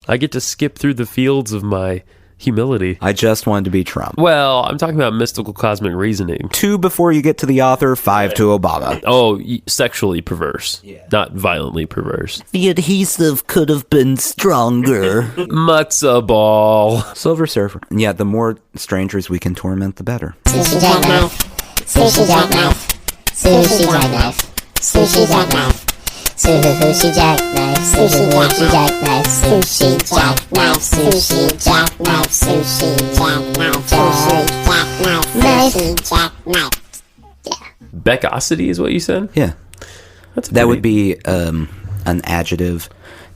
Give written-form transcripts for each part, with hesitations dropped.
I get to skip through the fields of my humility. I just wanted to be Trump. Well, I'm talking about mystical cosmic reasoning. 2 before you get to the author, 5 to Obama. Oh, sexually perverse. Yeah. Not violently perverse. The adhesive could have been stronger. Mutts A Ball. Silver Surfer. Yeah, the more strangers we can torment, the better. Sushi jackknife. Sushi jackknife. Sushi jackknife. Sushi jackknife. Sushi jackknife. Sushi jackknife. Sushi jackknife. Sushi jackknife. Sushi jackknife. Sushi jackknife. Yeah. Beck-osity is what you said? Yeah. That would be an adjective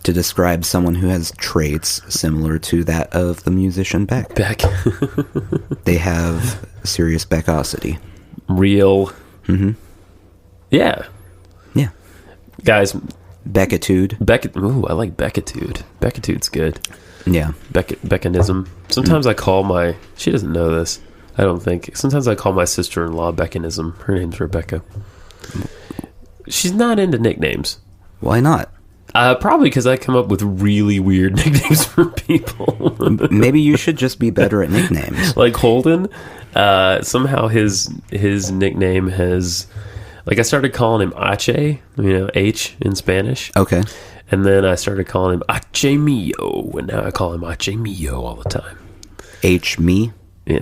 to describe someone who has traits similar to that of the musician Beck. Beck. They have serious Beck-osity. Real. Mm-hmm. Yeah. Yeah. Guys. Beckitude. Ooh, I like Beckitude. Beckitude's good. Yeah. Beckinism. Sometimes I call my... She doesn't know this. I don't think. Sometimes I call my sister-in-law Beckinism. Her name's Rebecca. She's not into nicknames. Why not? Probably because I come up with really weird nicknames for people. Maybe you should just be better at nicknames. Like Holden, somehow his nickname has... Like, I started calling him Ache, H in Spanish. Okay. And then I started calling him Ache Mio, and now I call him Ache Mio all the time. H me? Yeah,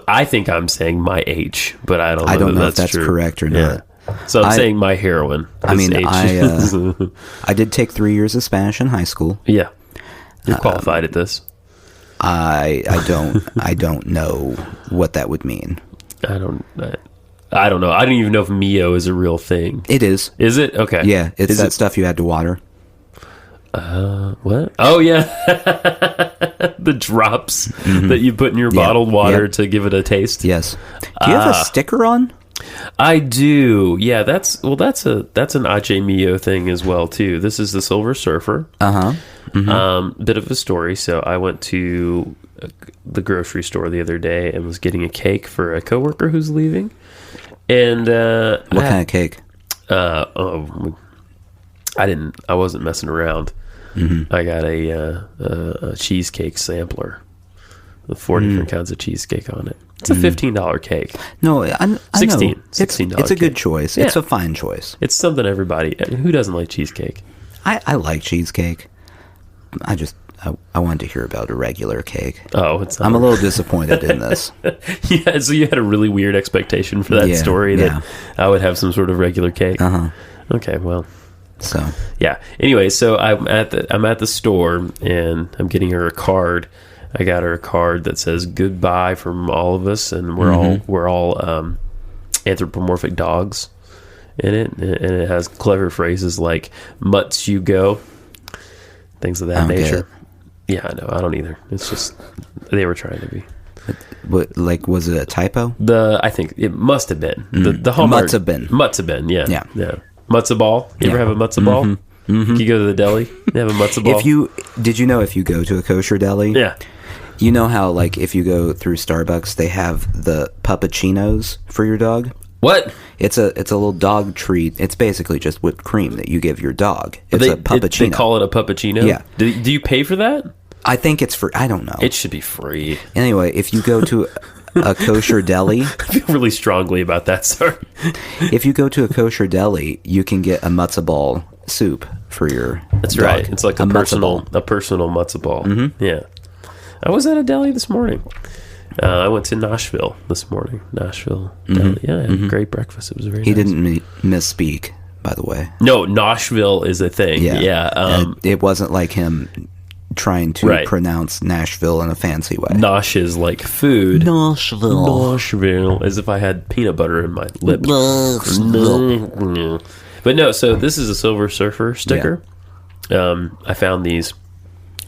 I think I'm saying my H, but I don't know. I don't know if that's true. correct or not. So I'm saying my heroin. I mean, H. I did take 3 years of Spanish in high school. Yeah. You're qualified at this. I don't know what that would mean. I don't know. I don't even know if Mio is a real thing. It is. Is it? Okay. Yeah, it's that stuff you had to water. What? Oh, yeah. The drops that you put in your bottled water to give it a taste. Yes. Do you have a sticker on? I do. Yeah, that's an Ache Mio thing as well, too. This is the Silver Surfer. Uh-huh. Mm-hmm. Bit of a story. So I went to the grocery store the other day and was getting a cake for a coworker who's leaving. And what kind of cake? I wasn't messing around. Mm-hmm. I got a cheesecake sampler with 4 different kinds of cheesecake on it. It's a $15 cake. No, I know. $16 It's a good choice. Yeah. It's a fine choice. It's something everybody... Who doesn't like cheesecake? I like cheesecake. I wanted to hear about a regular cake. Oh, I'm a little disappointed in this. Yeah, so you had a really weird expectation for that story that I would have some sort of regular cake. Uh-huh. Okay, well... So yeah. Anyway, so I'm at the store and I'm getting her a card. I got her a card that says goodbye from all of us, and we're all anthropomorphic dogs in it, and it has clever phrases like "mutts you go," things of that nature. Yeah, I know. I don't either. It's just they were trying to be. What, like, was it a typo? I think it must have been the Hallmark. Mutts have been. Yeah. Mutts A Ball. You ever have a Mutts A Ball? Mm-hmm. Mm-hmm. You go to the deli, you have a Mutts A Ball. Did you know if you go to a kosher deli? Yeah. You know how, like, if you go through Starbucks, they have the puppuccinos for your dog? What? It's a little dog treat. It's basically just whipped cream that you give your dog. It's a puppuccino. They call it a puppuccino? Yeah. Do you pay for that? I think it's free. I don't know. It should be free. Anyway, if you go to a kosher deli... I feel really strongly about that, sorry. If you go to a kosher deli, you can get a Mutts A Ball soup for your That's dog. right. It's like a personal Mutts A Ball. Mm-hmm. Yeah. I was at a deli this morning. I went to Nashville this morning. Nashville deli. Yeah, I had a great breakfast. It was very nice. He didn't misspeak, by the way. No, Nashville is a thing. Yeah. It wasn't like him trying to pronounce Nashville in a fancy way. Nosh is like food. Nashville. As if I had peanut butter in my lip. But no, so this is a Silver Surfer sticker. Yeah. I found these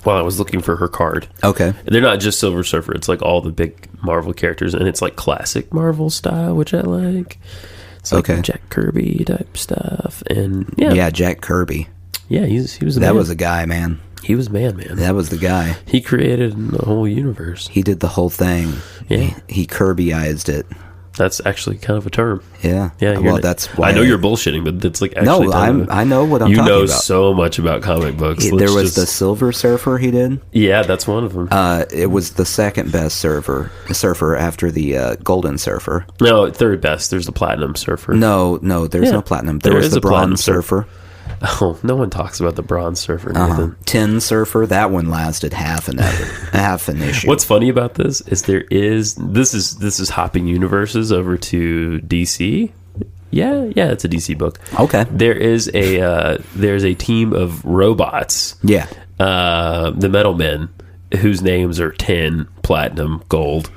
while I was looking for her card. Okay. They're not just Silver Surfer. It's like all the big Marvel characters, and it's like classic Marvel style, which I like. It's like Jack Kirby type stuff. And yeah, Jack Kirby. Yeah, he was a man. That was a guy, man. He was man. That was the guy. He created the whole universe. He did the whole thing. Yeah. He Kirbyized it. That's actually kind of a term. Yeah. Yeah. Well, that's why I know you're bullshitting, but it's like actually. No, I know what I'm talking about. You know so much about comic books. There was the Silver Surfer he did. Yeah, that's one of them. It was the second best surfer after the Golden Surfer. No, third best. There's the Platinum Surfer. No, there's no Platinum. There was the Bronze Surfer. Oh, no one talks about the Bronze Surfer. Tin Surfer, that one lasted half an issue. What's funny about this is this is hopping universes over to DC. Yeah, it's a DC book. Okay. There's a team of robots. Yeah. The Metal Men, whose names are Tin, Platinum, Gold,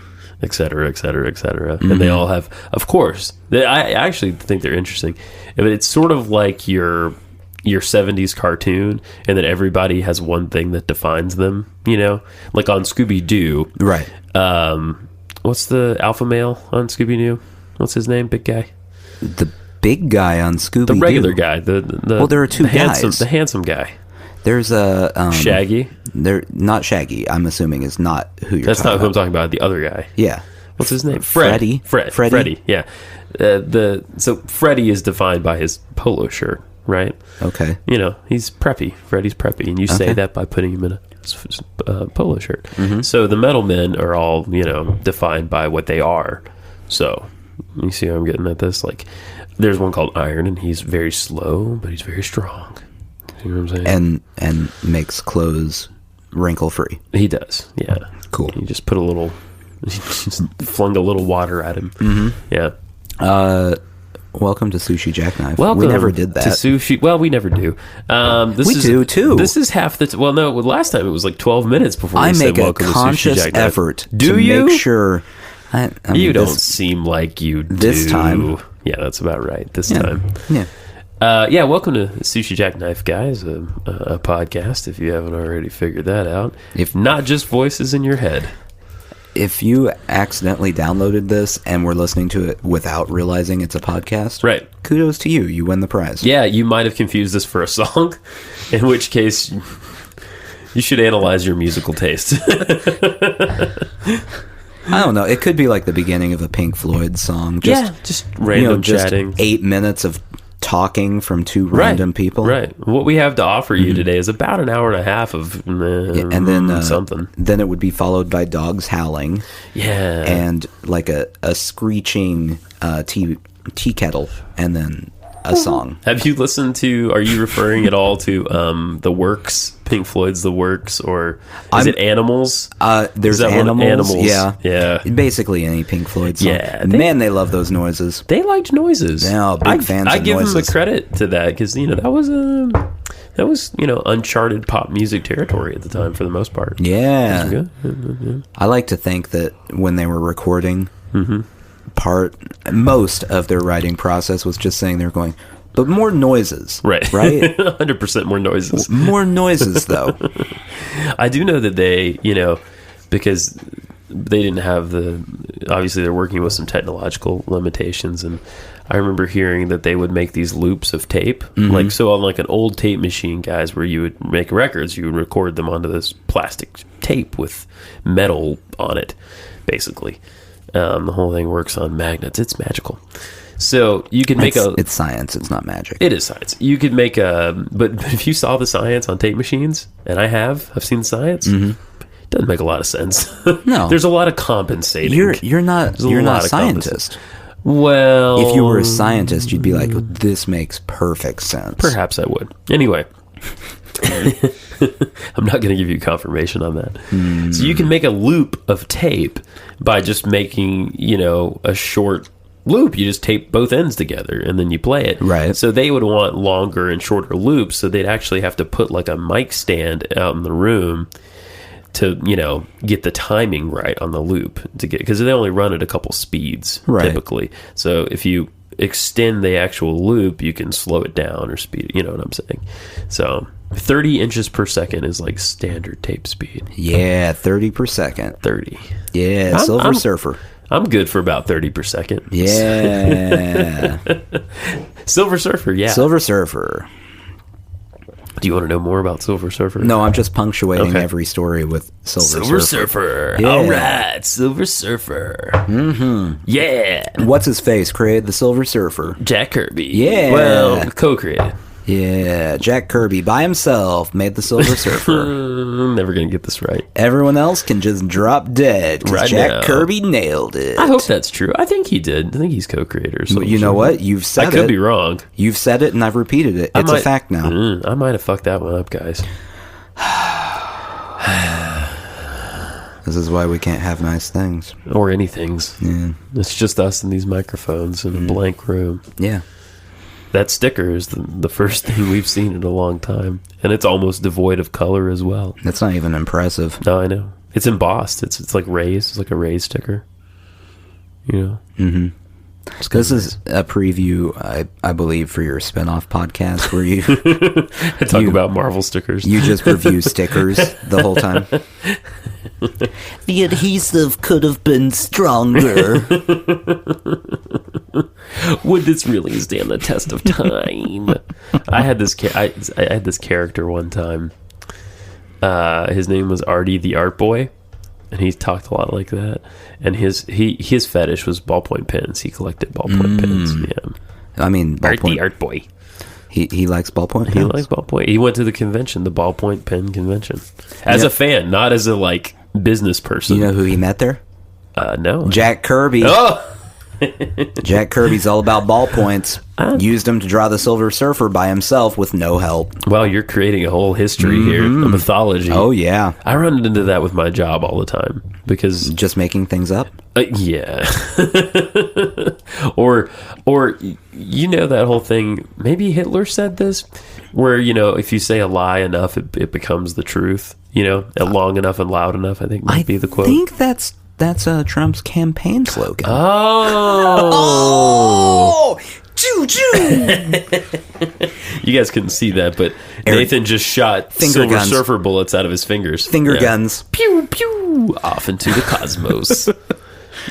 etc., etc., etc., and they all have, of course. I actually think they're interesting, but it's sort of like your 70s cartoon, and then everybody has one thing that defines them, like on Scooby-Doo. Right. What's the alpha male on Scooby-Doo? What's his name? Big guy? The big guy on Scooby-Doo. The regular guy. Well, there are two guys. The handsome guy. There's a... Shaggy? Not Shaggy, I'm assuming is not who you're That's talking about. not who I'm talking about. The other guy. Yeah. What's his name? Freddy. Freddy, yeah. So Freddy is defined by his polo shirt, right? Okay. He's preppy. Freddy's preppy, and you say that by putting him in a polo shirt. Mm-hmm. So the Metal Men are all, defined by what they are. So you see how I'm getting at this? Like, there's one called Iron, and he's very slow, but he's very strong. You know what I'm saying? And makes clothes wrinkle free. He does, yeah. Cool. You just put he just flung a little water at him. Mm-hmm. Yeah. Welcome to Sushi Jackknife. Welcome we never did that. To sushi. Well, we never do. We do too. This is half the. Well, no. Last time it was like 12 minutes before we I said make a welcome conscious to Sushi Jackknife. effort Do to you? make sure. I mean, You don't seem like you do. This time. Yeah, that's about right. This time. Yeah. Welcome to Sushi Jackknife, guys, a podcast, if you haven't already figured that out. If not just voices in your head. If you accidentally downloaded this and were listening to it without realizing it's a podcast, right? Kudos to you. You win the prize. Yeah, you might have confused this for a song, in which case you should analyze your musical taste. I don't know. It could be like the beginning of a Pink Floyd song. Just random chatting. 8 minutes of talking from two random people. Right. What we have to offer you today is about an hour and a half of and then something. Then it would be followed by dogs howling. Yeah. And like a screeching tea kettle, and then a song. Have you listened to? Are you referring at all to The Works? Pink Floyd's The Works, or is it Animals? There's Animals. Yeah. Basically any Pink Floyd song. Yeah, they love those noises. They liked noises. Yeah, big fans. I of give noises. them the credit to that, because that was uncharted pop music territory at the time for the most part. Yeah. Good. I like to think that when they were recording, most of their writing process was just saying they were going, but more noises. Right? 100% more noises. More noises, though. I do know that they, because they didn't have obviously they're working with some technological limitations, and I remember hearing that they would make these loops of tape, like so on like an old tape machine, guys, where you would make records, you would record them onto this plastic tape with metal on it, basically. The whole thing works on magnets. It's magical. So you could make it's science. It's not magic. It is science. You could make but if you saw the science on tape machines, and I've seen the science, it doesn't make a lot of sense. No. There's a lot of compensating. You're not a scientist. Well, if you were a scientist, you'd be like, this makes perfect sense. Perhaps I would. Anyway. I'm not going to give you confirmation on that. So you can make a loop of tape by just making, a short loop. You just tape both ends together and then you play it. Right. So they would want longer and shorter loops, so they'd actually have to put like a mic stand out in the room to, get the timing right on the loop because they only run at a couple speeds typically. So if you extend the actual loop, you can slow it down or speed it. You know what I'm saying? So 30 inches per second is like standard tape speed. Yeah, 30 per second. 30. Yeah, Silver Surfer. I'm good for about 30 per second. Yeah. Silver Surfer, yeah. Silver Surfer. Do you want to know more about Silver Surfer? No, I'm just punctuating Okay. every story with Silver Surfer. Yeah. All right, Silver Surfer. Mm-hmm. Yeah. What's his face created the Silver Surfer? Jack Kirby. Yeah. Well, co-created. Yeah, Jack Kirby by himself made the Silver Surfer. Never gonna get this right. Everyone else can just drop dead because Right Jack now. Kirby nailed it. I hope that's true. I think he did. I think he's co-creator. Or something. You know what? You've said I it. could be wrong. You've said it, and I've repeated it. It's a fact now. I might have fucked that one up, guys. This is why we can't have nice things. Or anything's. Yeah. It's just us and these microphones in a blank room. Yeah. That sticker is the first thing we've seen in a long time. And it's almost devoid of color as well. That's not even impressive. No, I know. It's embossed. It's like raised. It's like a raised sticker. You know? Mm-hmm. This is a preview, I believe, for your spin-off podcast where you I talk about Marvel stickers. you just review stickers the whole time. The adhesive could have been stronger. Would this really stand the test of time? I had this I had this character one time. His name was Artie the Art Boy, and he talked a lot like that. And his fetish was ballpoint pens. He collected ballpoint pens. Yeah, I mean, Art the ballpoint. Art Boy. He likes ballpoint. He pens? likes ballpoint. He went to the convention, the ballpoint pen convention, as Yeah. a fan, not as a like business person. You know who he met there? No. Jack Kirby. Oh. Jack Kirby's all about ballpoints. Used him to draw the Silver Surfer by himself with no help. Well, you're creating a whole history here, a mythology. Oh yeah, I run into that with my job all the time because just making things up. yeah. or you know that whole thing, maybe Hitler said this, where if you say a lie enough it becomes the truth, long enough and loud enough, I think might be the quote. I think that's Trump's campaign slogan. Oh, choo choo! you guys couldn't see that, but Nathan just shot Finger Silver guns. Surfer bullets out of his fingers. Finger Yeah. guns. Pew pew off into the cosmos.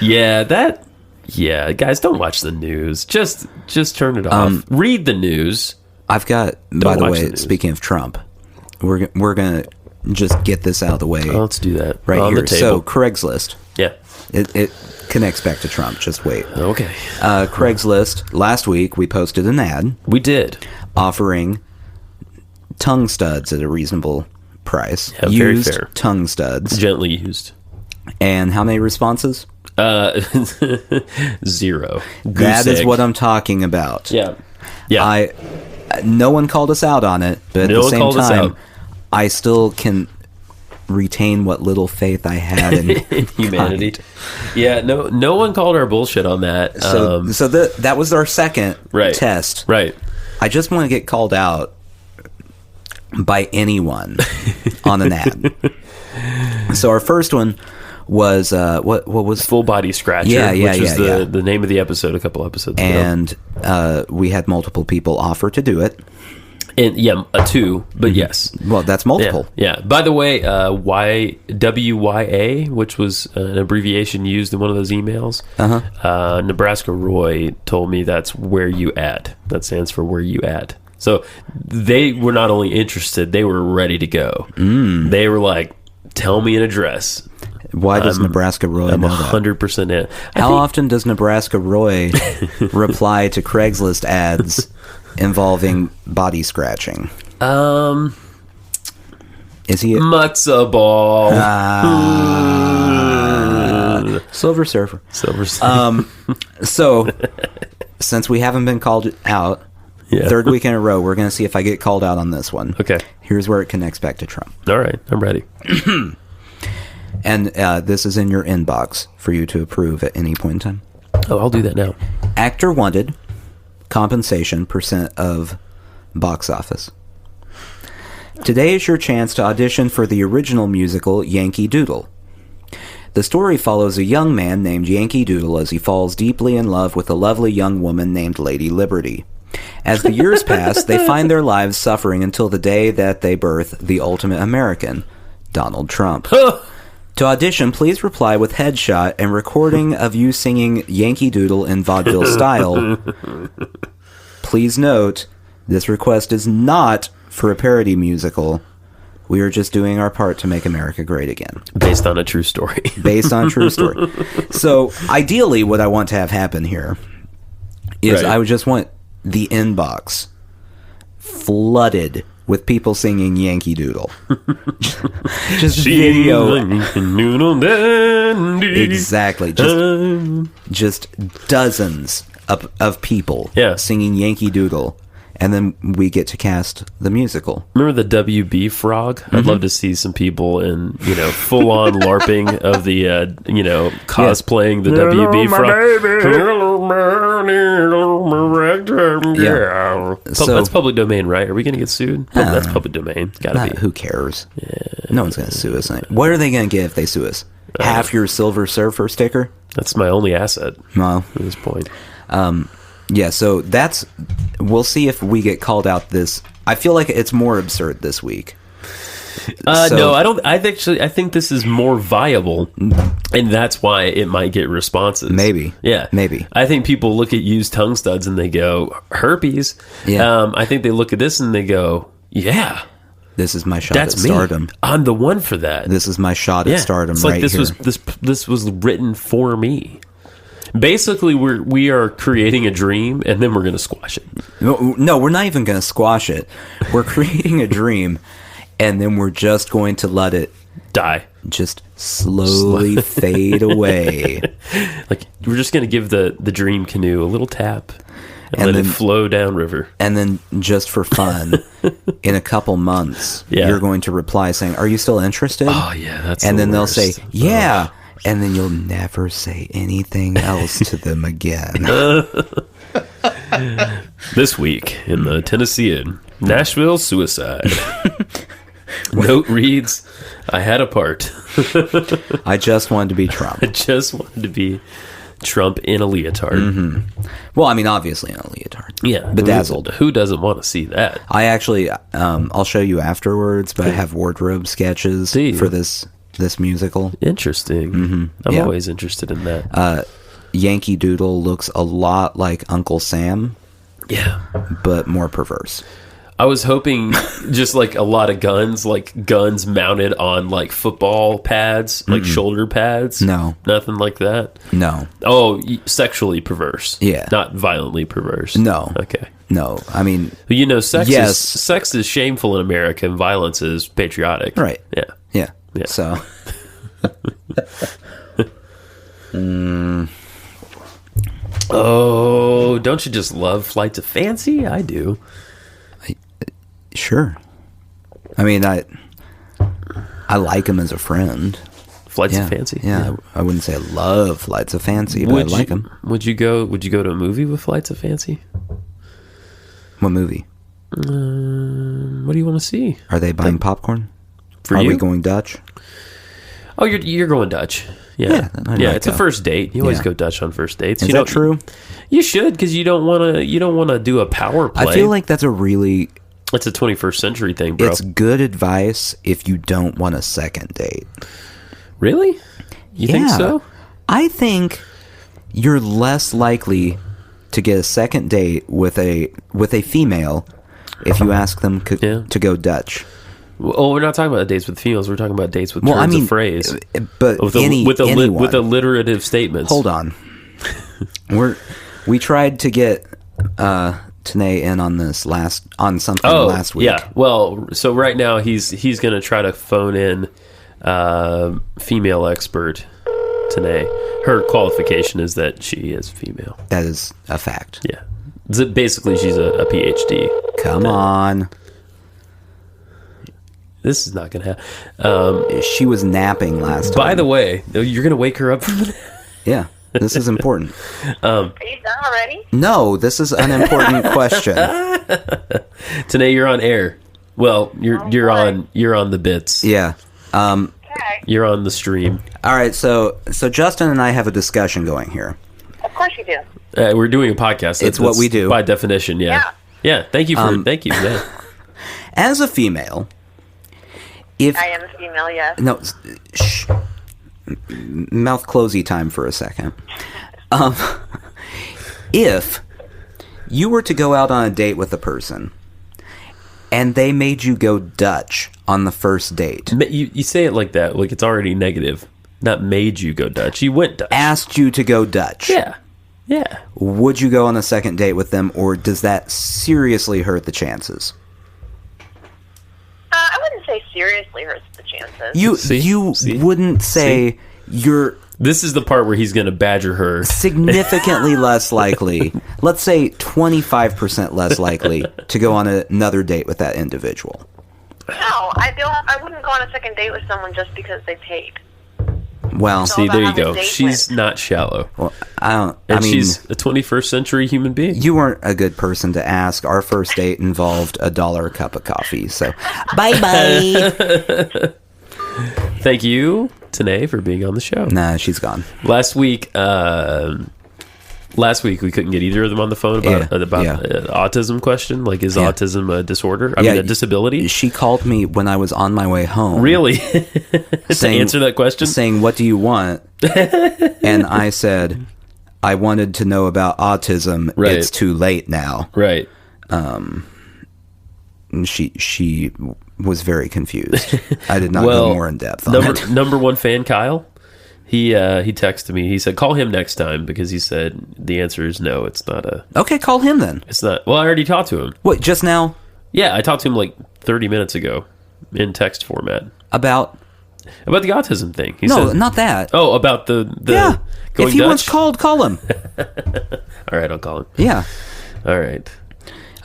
Yeah, guys, don't watch the news. Just turn it off. Read the news. I've got. By the watch way, the news. speaking of Trump, we're gonna just get this out of the way Let's do that right on here. the table. So Craigslist. Yeah. It connects back to Trump. Just wait. Okay. Craigslist. Last week we posted an ad We did. offering tongue studs at a reasonable price. Yeah, very Used fair. tongue studs. Gently used. And how many responses? 0. That Goose is egg. what I'm talking about. Yeah. Yeah. No one called us out on it, but No at the one same called us time, out. I still can retain what little faith I had in Humanity. God. Yeah. No one called our bullshit on that. So that was our second Right. test. Right. I just want to get called out by anyone on an ad. So our first one was what was Full body scratcher. Yeah, which was yeah. the name of the episode a couple episodes ago. and we had multiple people offer to do it. And yeah, a 2, but yes. Well, that's multiple. Yeah. By the way, WYA, which was an abbreviation used in one of those emails, Nebraska Roy told me that's where you at. That stands for where you at. So they were not only interested, they were ready to go. They were like, tell me an address. Why does Nebraska Roy I'm know that? 100% in. How often does Nebraska Roy reply to Craigslist ads involving body scratching? Is he Mutts A Ball. Silver Surfer? Silver. So, since we haven't been called out, Yeah. third week in a row, we're going to see if I get called out on this one. Okay. Here's where it connects back to Trump. All right. I'm ready. And this is in your inbox for you to approve at any point in time. Oh, I'll do that now. Actor wanted, compensation % of box office. Today is your chance to audition for the original musical Yankee Doodle. The story follows a young man named Yankee Doodle as he falls deeply in love with a lovely young woman named Lady Liberty. As the years pass, they find their lives suffering until the day that they birth the ultimate American, Donald Trump. To audition, please reply with headshot and recording of you singing Yankee Doodle in vaudeville style. Please note, this request is not for a parody musical, we are just doing our part to make America great again. Based on a true story. Based on true story. So, ideally, what I want to have happen here is Right. I would just want the inbox flooded with people singing Yankee Doodle. Just video. Exactly. Just dozens of people singing Yankee Doodle. And then we get to cast the musical. Remember the WB frog? I'd love to see some people in, full on LARPing of the, cosplaying the WB frog. Yeah. That's public domain, right? Are we going to get sued? That's public domain. Gotta be. Who cares? Yeah. No one's going to sue us. What are they going to get if they sue us? Half your Silver Surfer sticker? That's my only asset Well, at this point. Yeah, so we'll see if we get called out this. I feel like it's more absurd this week. No, I don't. I think this is more viable, and that's why it might get responses. Maybe. Yeah. Maybe. I think people look at used tongue studs and they go, herpes. Yeah. I think they look at this and they go, yeah. This is my shot That's at stardom. me. I'm the one for that. This is my shot at stardom. It's like right this here. this was written for me. Basically, we are creating a dream, and then we're going to squash it. No, we're not even going to squash it. We're creating a dream, and then we're just going to let it Die. just slowly fade away. Like, we're just going to give the dream canoe a little tap and let it flow downriver. And then, just for fun, in a couple months, you're going to reply saying, "Are you still interested?" Oh, yeah, that's And then worst. they'll say, "Yeah." And then you'll never say anything else to them again. This week in the Tennessean, Nashville suicide. Note reads, I had a part. I just wanted to be Trump. I just wanted to be Trump in a leotard. Mm-hmm. Well, I mean, obviously in a leotard. Yeah. Bedazzled. Who doesn't want to see that? I actually, I'll show you afterwards, but I have wardrobe sketches for this musical. Interesting. Mm-hmm. I'm always interested in that. Yankee Doodle looks a lot like Uncle Sam. Yeah. But more perverse. I was hoping just like a lot of guns, like guns mounted on like football pads, like shoulder pads. No. Nothing like that. No. Oh, sexually perverse. Yeah. Not violently perverse. No. Okay. No. I mean, sex yes. sex is shameful in America and violence is patriotic. Right. Yeah. Yeah. Yeah. So. Oh, don't you just love Flight to Fancy? I do. Sure. I mean, I like him as a friend. Flights of Fancy. Yeah. I wouldn't say I love Flights of Fancy, but I like him. Would you go to a movie with Flights of Fancy? What movie? What do you want to see? Are they buying popcorn? For Are you? we going Dutch? Oh, you're going Dutch. Yeah, I'd like it's a that. first date. You always Yeah. go Dutch on first dates. Is that true? You should, because you don't want to do a power play. I feel like that's a really... it's a 21st century thing, bro. It's good advice if you don't want a second date. Really? You think so? I think you're less likely to get a second date with a female if you ask them to go Dutch. Oh, we're not talking about dates with females. We're talking about dates with turns of phrase. But with anyone. with alliterative statements. Hold on. We tried to get Tanae in on this last week. Yeah. Well, so right now he's going to try to phone in female expert Tanae. Her qualification is that she is female. That is a fact. Yeah. Basically, she's a PhD. Come on. This is not going to happen. She was napping last time. By the way, you're going to wake her up from the Yeah. This is important. Are you done already? No, this is an important question. Tanae, you're on air. Well, you're on the bits. Yeah. Okay. You're on the stream. All right, so Justin and I have a discussion going here. Of course you do. We're doing a podcast. It's what we do. By definition, yeah. Yeah, thank you for that. As a female, if I am a female, yes. no, shh, mouth closey time for a second. If you were to go out on a date with a person and they made you go Dutch on the first date. You say it like that, like it's already negative. Not made you go Dutch. You went Dutch. Asked you to go Dutch. Yeah. Yeah. Would you go on a second date with them, or does that seriously hurt the chances? I wouldn't say seriously hurts the chances. You wouldn't say you're... This is the part where he's going to badger her. Significantly less likely, let's say 25% less likely to go on another date with that individual. No, I wouldn't go on a second date with someone just because they paid. Well, see, there you go. She's not shallow. Well, she's a 21st century human being. You weren't a good person to ask. Our first date involved $1 a cup of coffee, so bye-bye. Thank you, Tanae, for being on the show. Nah, she's gone. Last week we couldn't get either of them on the phone about autism question. Like, is autism a disorder? I mean, a disability? She called me when I was on my way home. Really? To answer that question? Saying, what do you want? And I said, I wanted to know about autism. Right. It's too late now. Right. And she was very confused. I did not go more in depth on it. Number one fan, Kyle. He texted me. He said, call him next time, because he said the answer is no. It's not a... Okay, call him then. It's not... Well, I already talked to him. What, just now? Yeah, I talked to him like 30 minutes ago in text format. About the autism thing. He no, said, not that. Oh, about the yeah. Going if he Dutch? wants called, call him. All right, I'll call him. Yeah. All right.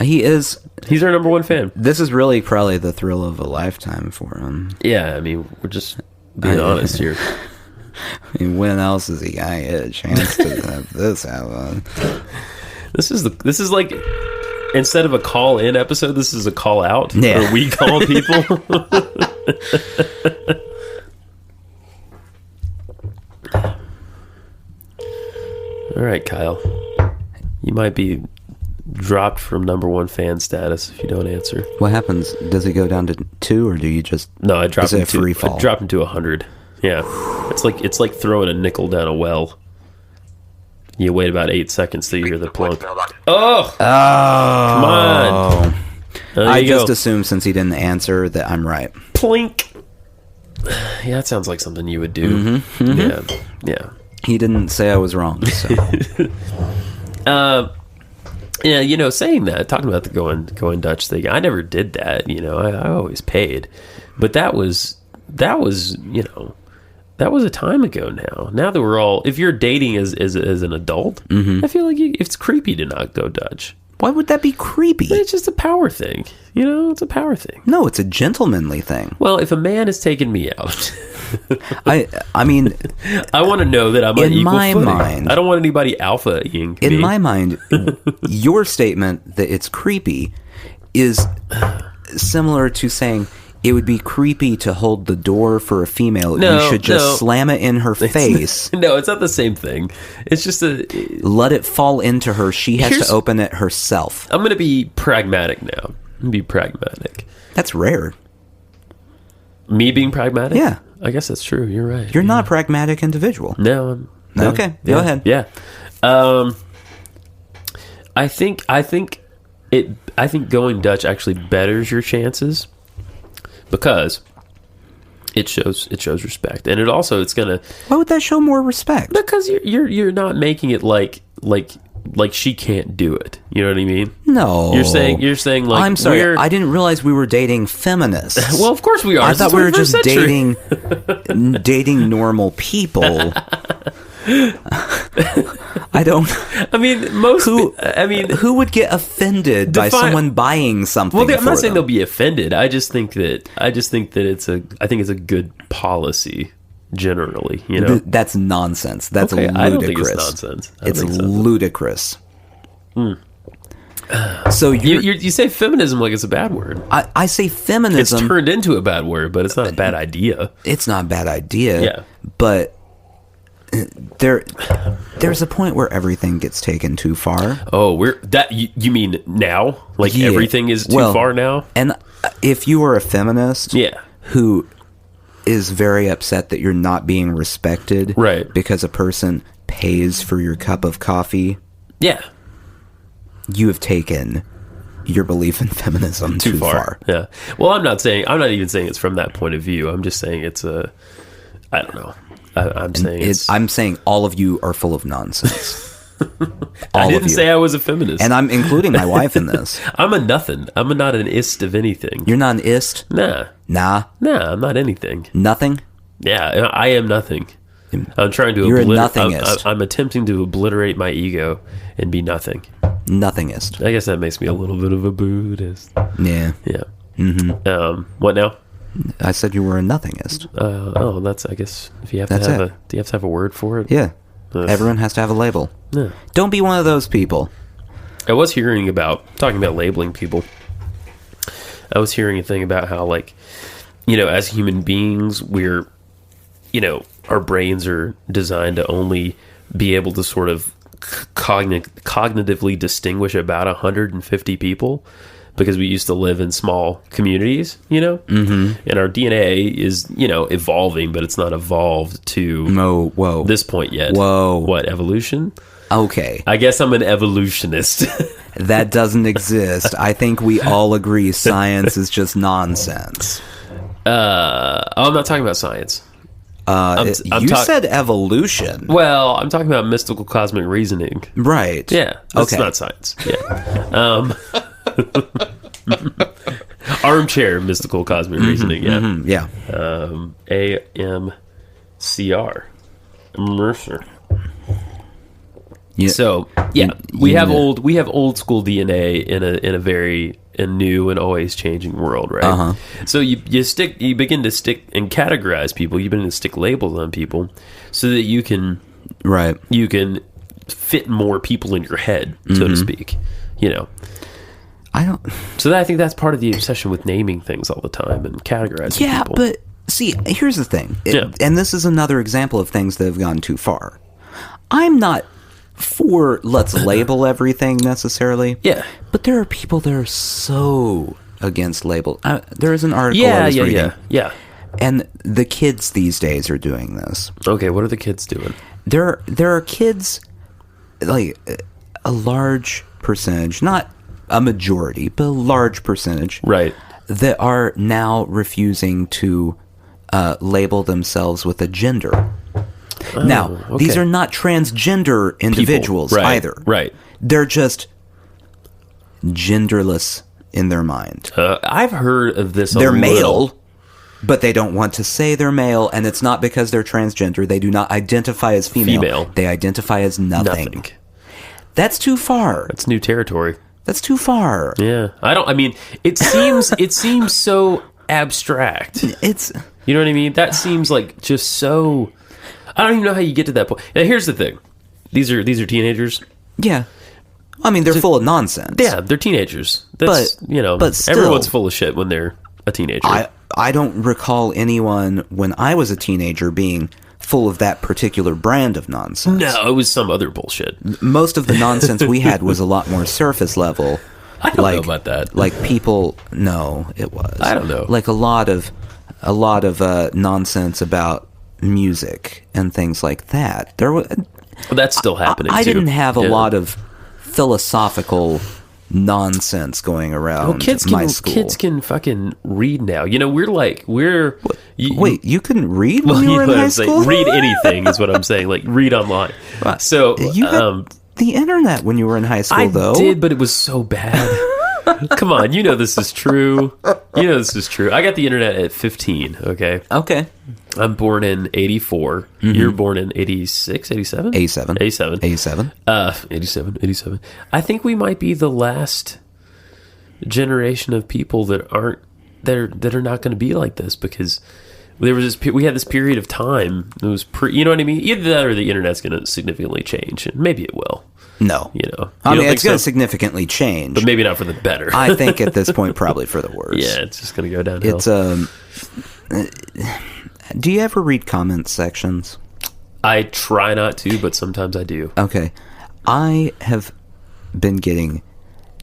He is... He's our number one fan. This is really probably the thrill of a lifetime for him. Yeah, I mean, we're just being honest here. I mean, when else has he got a chance to have this happen? This is like, instead of a call-in episode, this is a call-out. Yeah. Where we call people. All right, Kyle. You might be dropped from number one fan status if you don't answer. What happens? Does it go down to 2, or do you just... No, I drop him free fall? I drop him to 100. Yeah. It's like throwing a nickel down a well. You wait about 8 seconds till you hear the plunk. Oh! Come on! I just assumed, since he didn't answer, that I'm right. Plink! Yeah, that sounds like something you would do. Mm-hmm, mm-hmm. Yeah. He didn't say I was wrong, so... Yeah, saying that, talking about the going Dutch thing, I never did that. I always paid, but that was a time ago now. Now that we're all, if you're dating as an adult, I feel like it's creepy to not go Dutch. Why would that be creepy? It's just a power thing. It's a power thing. No, it's a gentlemanly thing. Well, if a man is taking me out, I mean, I want to know that I'm on equal footing. Mind, I don't want anybody alphaing me. In my mind, your statement that it's creepy is similar to saying it would be creepy to hold the door for a female. You should just slam it in her face. No, it's not the same thing. It's just let it fall into her. She has to open it herself. I'm going to be pragmatic now. I'm going to be pragmatic. That's rare. Me being pragmatic? Yeah. I guess that's true. You're right. You're not a pragmatic individual. No. Okay, go ahead. Yeah. I think going Dutch actually betters your chances, because it shows respect, and it's gonna. Why would that show more respect? Because you're not making it like she can't do it. You know what I mean? No. You're saying like, I'm sorry, I didn't realize we were dating feminists. Well, of course we are. I thought we were just dating normal people. I mean, who would get offended by someone buying something? Well, I'm not saying they'll be offended. I just think that it's a good policy generally. That's nonsense. That's ludicrous. I don't think it's nonsense. It's ludicrous. So you say feminism like it's a bad word. I say feminism. It's turned into a bad word, but it's not a bad idea. It's not a bad idea. Yeah, but there's a point where everything gets taken too far. Oh, you mean now? Like everything is too far now? And if you are a feminist, who is very upset that you're not being respected, right, because a person pays for your cup of coffee, you have taken your belief in feminism too far. Yeah. Well, I'm not even saying it's from that point of view. I'm just saying it's I don't know. I'm saying all of you are full of nonsense. I didn't say I was a feminist. And I'm including my wife in this. I'm a nothing. I'm not an ist of anything. You're not an ist? Nah. Nah, I'm not anything. nothing? Yeah, I am nothing. I'm trying to You're a nothingist. I'm attempting to obliterate my ego and be nothing. Nothingist. I guess that makes me a little bit of a Buddhist. Yeah. Yeah. Mm-hmm. What now? I said you were a nothingist. That's, I guess, if you have to have do you have to have a word for it? Yeah. Everyone has to have a label. Yeah. Don't be one of those people. I was talking about labeling people. I was hearing a thing about how, like, as human beings, we're, our brains are designed to only be able to sort of cognitively distinguish about 150 people because we used to live in small communities, Mm-hmm. And our DNA is, evolving, but it's not evolved to this point yet. Whoa. What, evolution? Okay. I guess I'm an evolutionist. That doesn't exist. I think we all agree science is just nonsense. I'm not talking about science. You said evolution. Well, I'm talking about mystical cosmic reasoning. Right. Yeah. That's not science. Yeah. Armchair mystical cosmic reasoning. Yeah. Mm-hmm, yeah. AMCR. Mercer. Yeah. So we have old school DNA in a very new and always changing world, right? Uh-huh. So you begin to stick and categorize people. You begin to stick labels on people, so that you can fit more people in your head, so to speak. So I think that's part of the obsession with naming things all the time and categorizing people. Yeah, but see, here's the thing, and this is another example of things that have gone too far. I'm not for let's label everything necessarily. Yeah. But there are people that are so against label. There is an article I was reading. Yeah. And the kids these days are doing this. Okay, what are the kids doing? There are kids, like a large percentage, not a majority, but a large percentage. Right. That are now refusing to label themselves with a gender. Now, these are not transgender individuals either. Right. They're just genderless in their mind. I've heard of this. They're male, but they don't want to say they're male, and it's not because they're transgender. They do not identify as female. They identify as nothing. That's too far. That's new territory. That's too far. Yeah. It seems so abstract. You know what I mean? That seems like just so... I don't even know how you get to that point. Now, here's the thing. These are teenagers. Yeah. I mean, they're full of nonsense. Yeah, they're teenagers. But still, everyone's full of shit when they're a teenager. I don't recall anyone when I was a teenager being full of that particular brand of nonsense. No, it was some other bullshit. Most of the nonsense we had was a lot more surface level. I don't know about that. Like people... No, it was. I don't know. Like a lot of nonsense about music and things like that. Well, that's still happening. I didn't have a lot of philosophical nonsense going around my school. Kids can fucking read now. Wait, you couldn't read when you were in high school? Read anything is what I'm saying. Like, read online. So you had the internet when you were in high school, though. I did, but it was so bad. Come on, this is true. This is true. I got the internet at 15, okay? Okay. I'm born in 84. Mm-hmm. You're born in 86, 87? 87. 87. 87. 87. I think we might be the last generation of people that are not going to be like this, because we had this period of time. It was you know what I mean? Either that or the internet's going to significantly change, and maybe it will. No. I mean, it's going to significantly change. But maybe not for the better. I think at this point, probably for the worse. Yeah, it's just going to go downhill. Do you ever read comment sections? I try not to, but sometimes I do. Okay. I have been getting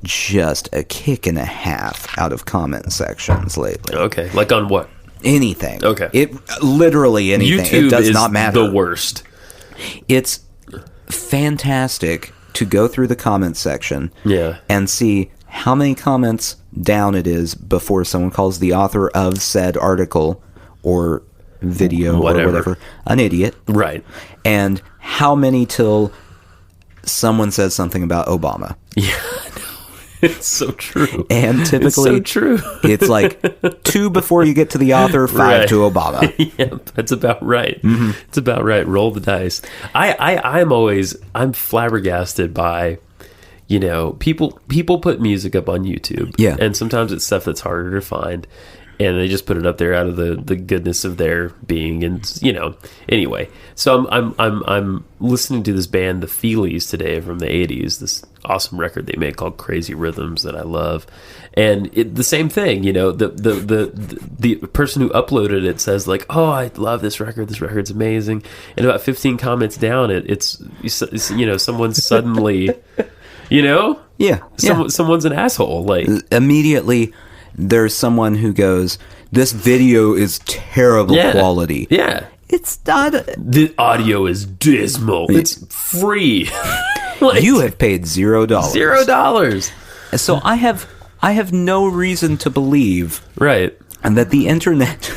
just a kick and a half out of comment sections lately. Okay. Like on what? Anything. Okay. Literally anything. YouTube it does not matter. The worst. It's fantastic to go through the comments section and see how many comments down it is before someone calls the author of said article or video or whatever an idiot. Right. And how many till someone says something about Obama. Yeah. It's so true. And typically, it's so true. It's like 2 before you get to the author, 5 right. to Obama. Yep, that's about right. Mm-hmm. It's about right. Roll the dice. I'm flabbergasted by, people put music up on YouTube. Yeah. And sometimes it's stuff that's harder to find. And they just put it up there out of the goodness of their being, and Anyway, so I'm listening to this band, the Feelies, today from the '80s. This awesome record they made called Crazy Rhythms that I love, and the same thing. The person who uploaded it says like, "Oh, I love this record. This record's amazing." And about 15 comments down, it's someone's suddenly, someone's an asshole. Like immediately. There's someone who goes, this video is terrible quality. Yeah. It's not. The audio is dismal. It's free. You have paid $0. $0. So I have no reason to believe right. and that the internet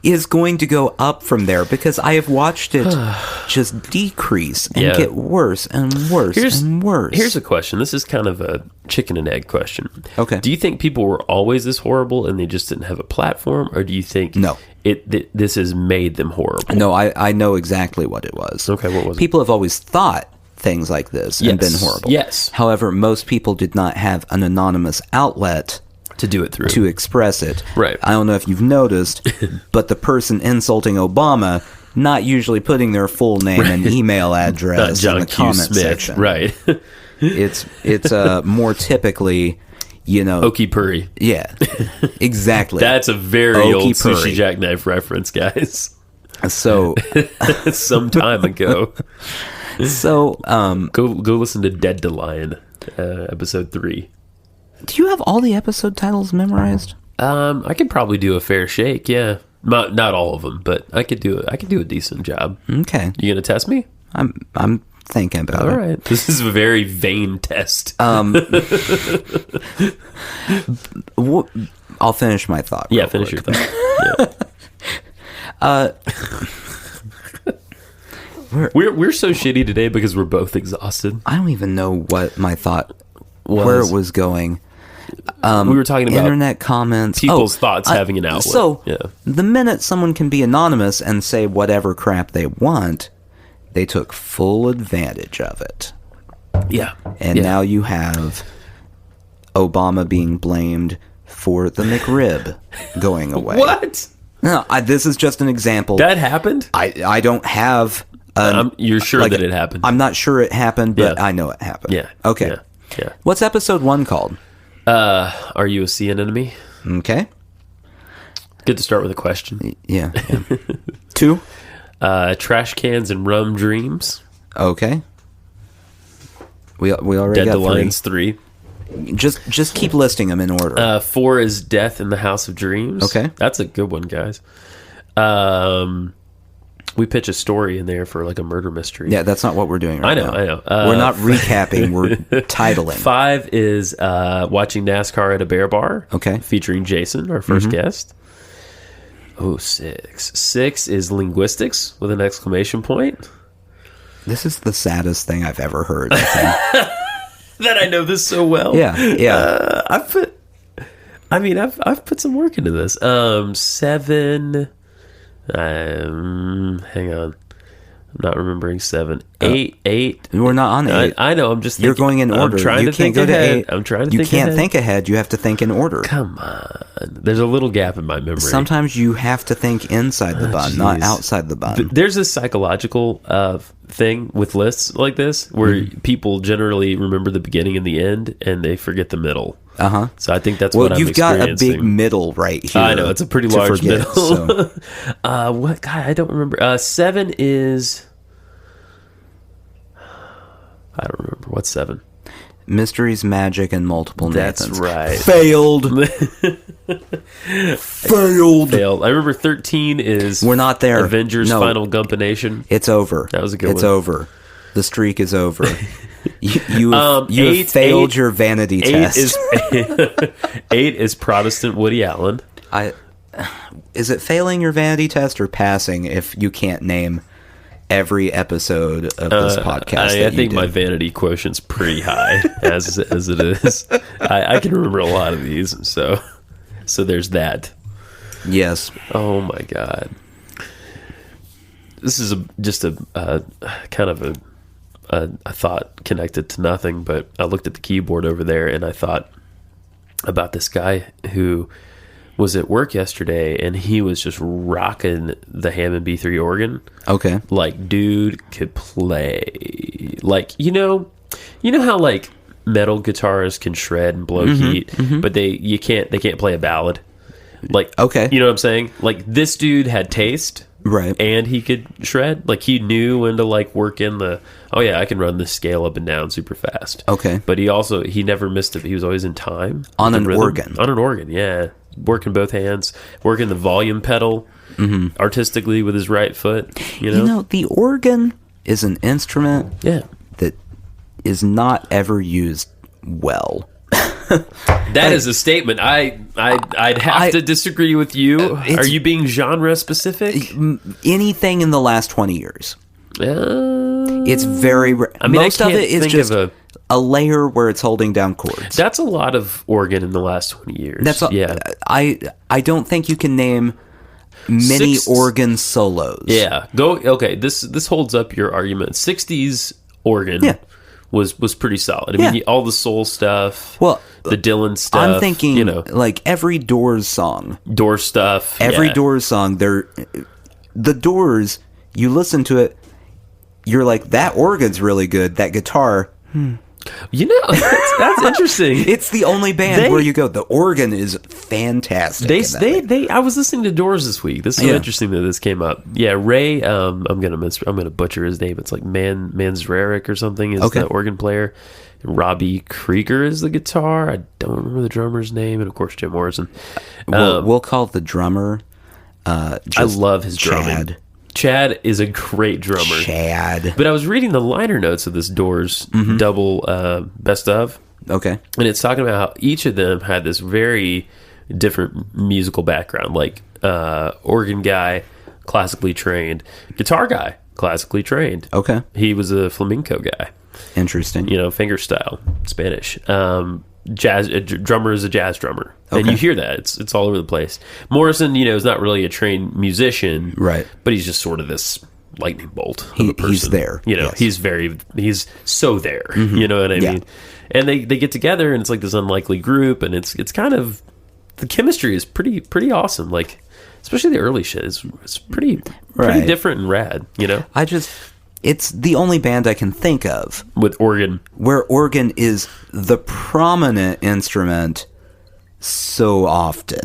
is going to go up from there, because I have watched it just decrease and get worse and worse and worse. Here's a question. This is kind of a chicken and egg question. Okay. Do you think people were always this horrible and they just didn't have a platform, or do you think no, this has made them horrible? No, I know exactly what it was. Okay, what was it? People have always thought things like this and been horrible. Yes. However, most people did not have an anonymous outlet to do it through, to express it. Right. I don't know if you've noticed, but the person insulting Obama not usually putting their full name and email address in the comment section. Right. It's more typically, Okie Purry. Yeah, exactly. That's a very Okie old Purry. Sushi Jackknife reference, guys. So some time ago. So go listen to Dead to Lion, episode 3. Do you have all the episode titles memorized? I could probably do a fair shake. Yeah, not all of them, but I could do a decent job. Okay, You gonna test me? I'm thinking about it. All right. This is a very vain test. I'll finish my thought. Yeah, finish your thought. Yeah. We're so shitty today because we're both exhausted. I don't even know what my thought where it was going. We were talking about internet comments, people's thoughts having an outlet. So the minute someone can be anonymous and say whatever crap they want, they took full advantage of it. Yeah. And now you have Obama being blamed for the McRib going away. What? No, this is just an example. That happened? I don't have... you're sure that it happened? I'm not sure it happened, but I know it happened. Yeah. Okay. Yeah. What's episode 1 called? Are you a sea anemone? Okay. Good to start with a question. Yeah. 2? Trash cans and rum dreams. Okay. We already Dead got to Lions 3. Just keep listing them in order. 4 is Death in the House of Dreams. Okay. That's a good one, guys. We pitch a story in there for like a murder mystery. Yeah, that's not what we're doing right now. I know. We're not recapping, we're titling. 5 is watching NASCAR at a bear bar. Okay. Featuring Jason, our first guest. Oh, 6. 6 is linguistics with an exclamation point. This is the saddest thing I've ever heard, I think. That I know this so well. Yeah. I've put some work into this. 7. Hang on. I'm not remembering 7. 8. We're not on 8. I know. I'm just thinking. You're going in order. I'm trying you to can't think go ahead. to 8. I'm trying to you think can't ahead. think ahead. You have to think in order. Come on. There's a little gap in my memory. Sometimes you have to think inside the bun, not outside the bun. There's a psychological thing with lists like this where people generally remember the beginning and the end and they forget the middle. Uh-huh. So I think that's what I'm experiencing. You've got a big middle right here. I know. It's a pretty large middle. So. What? God, I don't remember. 7 is... I don't remember. What's 7? Mysteries, magic, and multiple That's Nathans. right. Failed. Failed. I remember 13 is... We're not there. Avengers No. Final Gumpination. It's over. That was a good one. It's over. The streak is over. You have failed your vanity test. 8 is Protestant Woody Allen. Is it failing your vanity test or passing if you can't name every episode of this podcast? I think my vanity quotient's pretty high as it is. I can remember a lot of these, so there's that. Yes. Oh my God. This is just a kind of a thought connected to nothing, but I looked at the keyboard over there and I thought about this guy who was at work yesterday and he was just rocking the Hammond B3 organ. Okay. Like, dude could play. Like, you know how like metal guitarists can shred and blow heat, but they can't play a ballad. Like, okay. You know what I'm saying? Like, this dude had taste. Right. And he could shred. Like, he knew when to, like, work in the, oh, yeah, I can run this scale up and down super fast. Okay. But he never missed it. He was always in time. On an organ. On an organ, yeah. Working both hands. Working the volume pedal artistically with his right foot, you know? You know, the organ is an instrument that is not ever used well. That is a statement. I'd have to disagree with you. Are you being genre specific? Anything in the last 20 years. It's very I mean, most of it is just a layer where it's holding down chords. That's a lot of organ in the last 20 years. Yeah. I don't think you can name many organ solos. Yeah. Okay, this holds up your argument. 60s organ. Yeah. Was pretty solid. I mean, all the soul stuff, the Dylan stuff. I'm thinking, like every Doors song. Doors stuff. Every Doors song, the Doors, you listen to it, you're like, that organ's really good. That guitar, You know, that's interesting. It's the only band where you go, the organ is fantastic. I was listening to Doors this week. This is so interesting that this came up. Yeah, Ray, I'm gonna butcher his name. It's like Manzarek or something is the organ player. Robbie Krieger is the guitar. I don't remember the drummer's name, and of course Jim Morrison. We'll call the drummer. I love his drumming. Chad is a great drummer. Chad. But I was reading the liner notes of this Doors double best of. Okay. And it's talking about how each of them had this very different musical background. Like organ guy, classically trained. Guitar guy, classically trained. Okay. He was a flamenco guy. Interesting. Finger style, Spanish. Jazz drummer is a jazz drummer, and you hear that it's all over the place. Morrison, is not really a trained musician, right? But he's just sort of this lightning bolt of a person. He's there. He's so there. You know what I mean? And they get together, and it's like this unlikely group, and it's kind of the chemistry is pretty awesome. Like especially the early shit is pretty different and rad. It's the only band I can think of with organ where organ is the prominent instrument so often.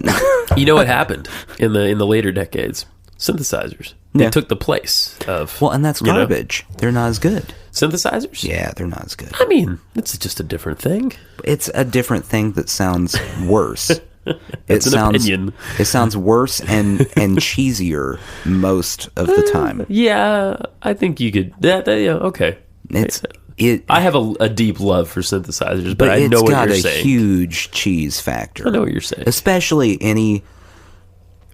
You know what happened in the later decades? Synthesizers. They took the place of... Well, and that's garbage. They're not as good. Synthesizers? Yeah, they're not as good. I mean, it's just a different thing. It's a different thing that sounds worse. It's an opinion. It sounds worse and cheesier most of the time. Yeah, I think you could... okay. I have a deep love for synthesizers, but I know what you're saying. It's got a huge cheese factor. I know what you're saying. Especially any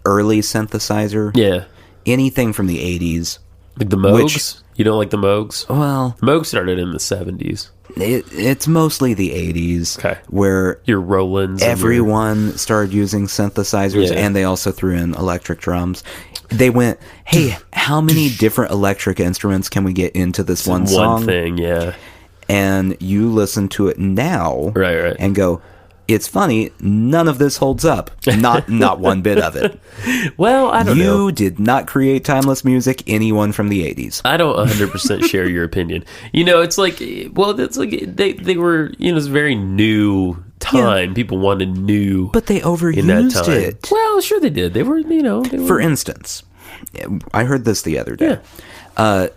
early synthesizer. Yeah. Anything from the 80s. Like the Moogs? You don't like the Moogs? Well... Moog started in the 70s. It's mostly the 80s. Okay. Where... Your Rolands. Everyone started using synthesizers, and they also threw in electric drums. They went, hey, how many different electric instruments can we get into this one song? One thing, yeah. And you listen to it now, right, and go, it's funny, none of this holds up. Not one bit of it. Well, I don't know. You did not create timeless music, anyone from the 80s. I don't 100% share your opinion. It's like, they were, it's a very new time. Yeah. People wanted new. But they overused it. Well, sure they did. They were, For instance, I heard this the other day. Yeah.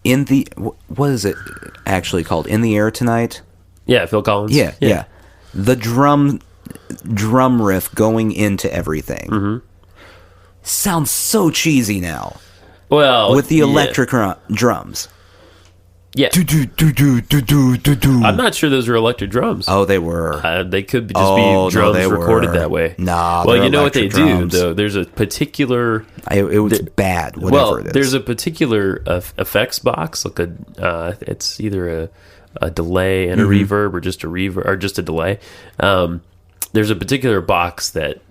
In the, what is it actually called? In the Air Tonight? Yeah, Phil Collins. Yeah. The drum riff going into everything sounds so cheesy now. Well, with the electric drums. Yeah. Do. I'm not sure those are electric drums. Oh, they were. They could just be drums they recorded were. that way. Nah, well, they're you know what they electric drums. do though. There's a particular. It was bad. Whatever it is. There's a particular effects box. Like it's either a delay and a reverb, or just a reverb, or just a delay. There's a particular box that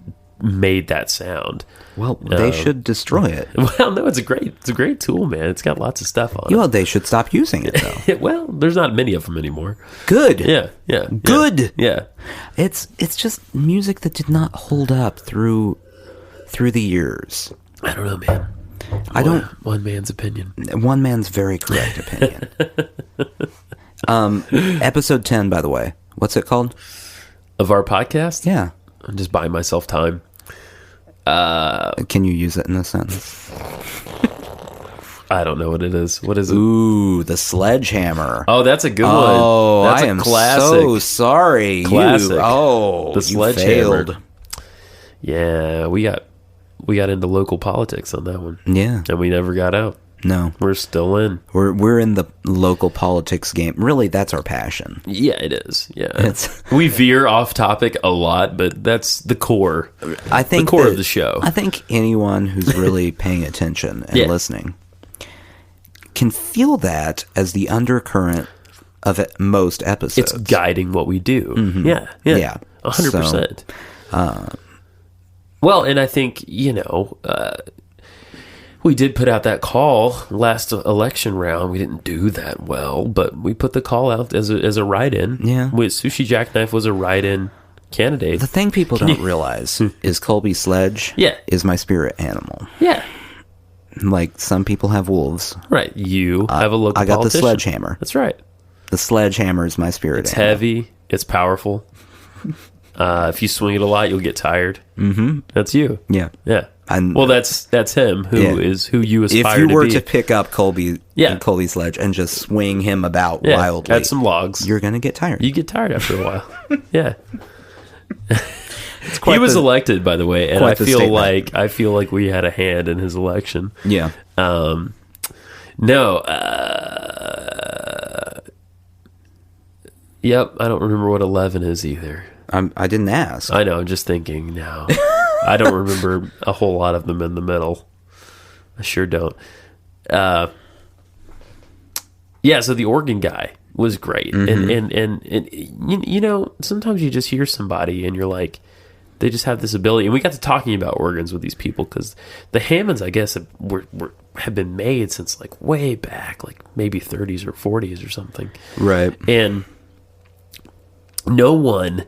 made that sound. Well, they should destroy it. Well, no, it's a great tool, man. It's got lots of stuff on Well, they should stop using it though. it. Well, there's not many of them anymore. Good. Yeah. Good. Yeah. It's just music that did not hold up through the years. I don't know, man. One man's opinion. One man's very correct opinion. Episode 10, by the way. What's it called? Of our podcast? Yeah. I'm just buying myself time. Can you use it in a sentence? I don't know what it is. What is it? Ooh, the sledgehammer. Oh, that's a good one. Oh, That's I a am classic. so sorry. Classic. The The sledgehammer. failed. Yeah, we got into local politics on that one. Yeah. And we never got out. No. We're still in. We're in the local politics game. Really, that's our passion. Yeah, it is. Yeah. It's- we veer off topic a lot, but that's the core. I think the core of the show. I think anyone who's really paying attention and Yeah. listening can feel that as the undercurrent of most episodes. It's guiding what we do. Yeah. Yeah. 100%. Well, and I think, we did put out that call last election round. We didn't do that well, but we put the call out as a write-in. Yeah. With Sushi Jackknife was a write-in candidate. The thing people don't realize is Colby Sledge Yeah. is my spirit animal. Yeah. Like some people have wolves. Right. You have a local I got politician. the sledgehammer. That's right. The sledgehammer is my spirit It's animal. heavy. It's powerful. If you swing it a lot, you'll get tired. Mm-hmm. That's you. Yeah. Yeah. And- well, that's him who you aspire If you were to be. to pick up Colby Sledge and just swing him about wildly, add some logs. you're going to get tired. You get tired after a while. Yeah. quite He was the- elected, by the way, and quite the statement. I feel like we had a hand in his election. Yeah. No. Yep. I don't remember what 11 is either. I didn't ask. I know. I'm just thinking now. I don't remember a whole lot of them in the middle. I sure don't. Yeah. So the organ guy was great, and sometimes you just hear somebody and you're like, they just have this ability. And we got to talking about organs with these people because the Hammonds, I guess, have been made since like way back, like maybe 30s or 40s or something. Right. And no one,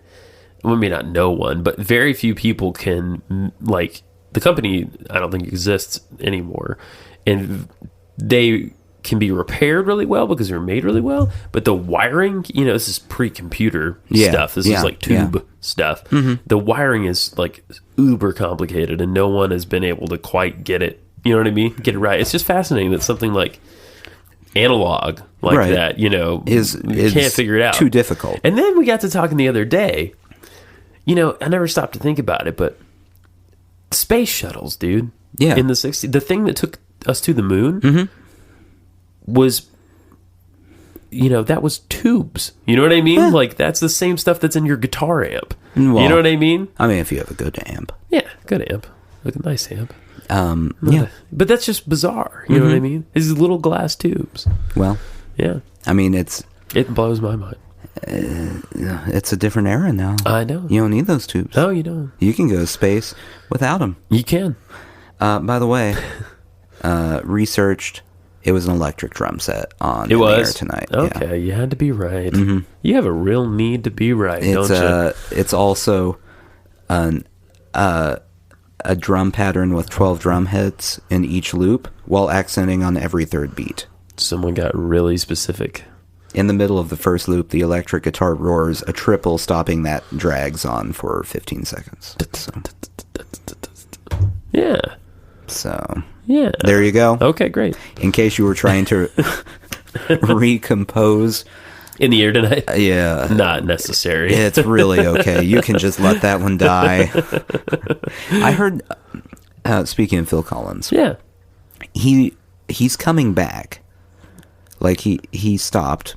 well, maybe not no one, but very few people can, like, the company, I don't think exists anymore. And they can be repaired really well because they're made really well. But the wiring, this is pre-computer stuff. This is like tube stuff. Mm-hmm. The wiring is like uber complicated and no one has been able to quite get it. You know what I mean? Get it right. It's just fascinating that something like analog like that, you can't figure it out. Too difficult. And then we got to talking the other day. I never stopped to think about it, but space shuttles, dude. Yeah. In the 60s, the thing that took us to the moon was, that was tubes. You know what I mean? Yeah. Like, that's the same stuff that's in your guitar amp. Well, you know what I mean? I mean, if you have a good amp. Yeah, good amp. Like a nice amp. Yeah. But that's just bizarre. You know what I mean? These little glass tubes. Well, Yeah. I mean, It blows my mind. it's a different era now. I know. You don't need those tubes. No, you don't. You can go to space without them. You can. By the way, researched. It was an electric drum set on It in the was air tonight. Okay, you had to be right. You have a real need to be right, It's don't you? it's also a drum pattern with 12 drum heads in each loop, while accenting on every third beat. Someone got really specific. In the middle of the first loop, the electric guitar roars a triple, stopping that drags on for 15 seconds. Yeah. So Yeah. there you go. Okay, great. In case you were trying to recompose, In the air tonight? yeah, Not necessary. it's really okay. You can just let that one die. I heard, speaking of Phil Collins, Yeah. he's coming back. Like he stopped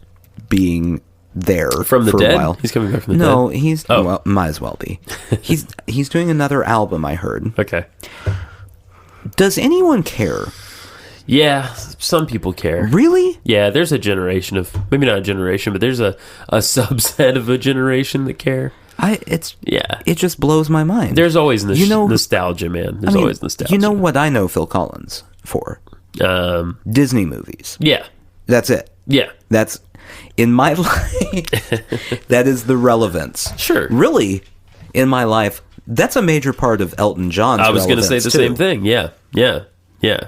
being there From the for dead? a while. He's coming back from the No, dead? he's well, might as well be. He's doing another album, I heard. Okay. Does anyone care? Yeah, some people care. Really? Yeah, there's a generation of, maybe not a generation, but there's a subset of a generation that care. It just blows my mind. There's always nostalgia, man. There's always nostalgia. You know what I know Phil Collins for? Disney movies. Yeah. That's it. Yeah. That's, in my life, that is the relevance. Sure. Really, in my life, that's a major part of Elton John's I was going to say the too. same thing. Yeah. Yeah. Yeah.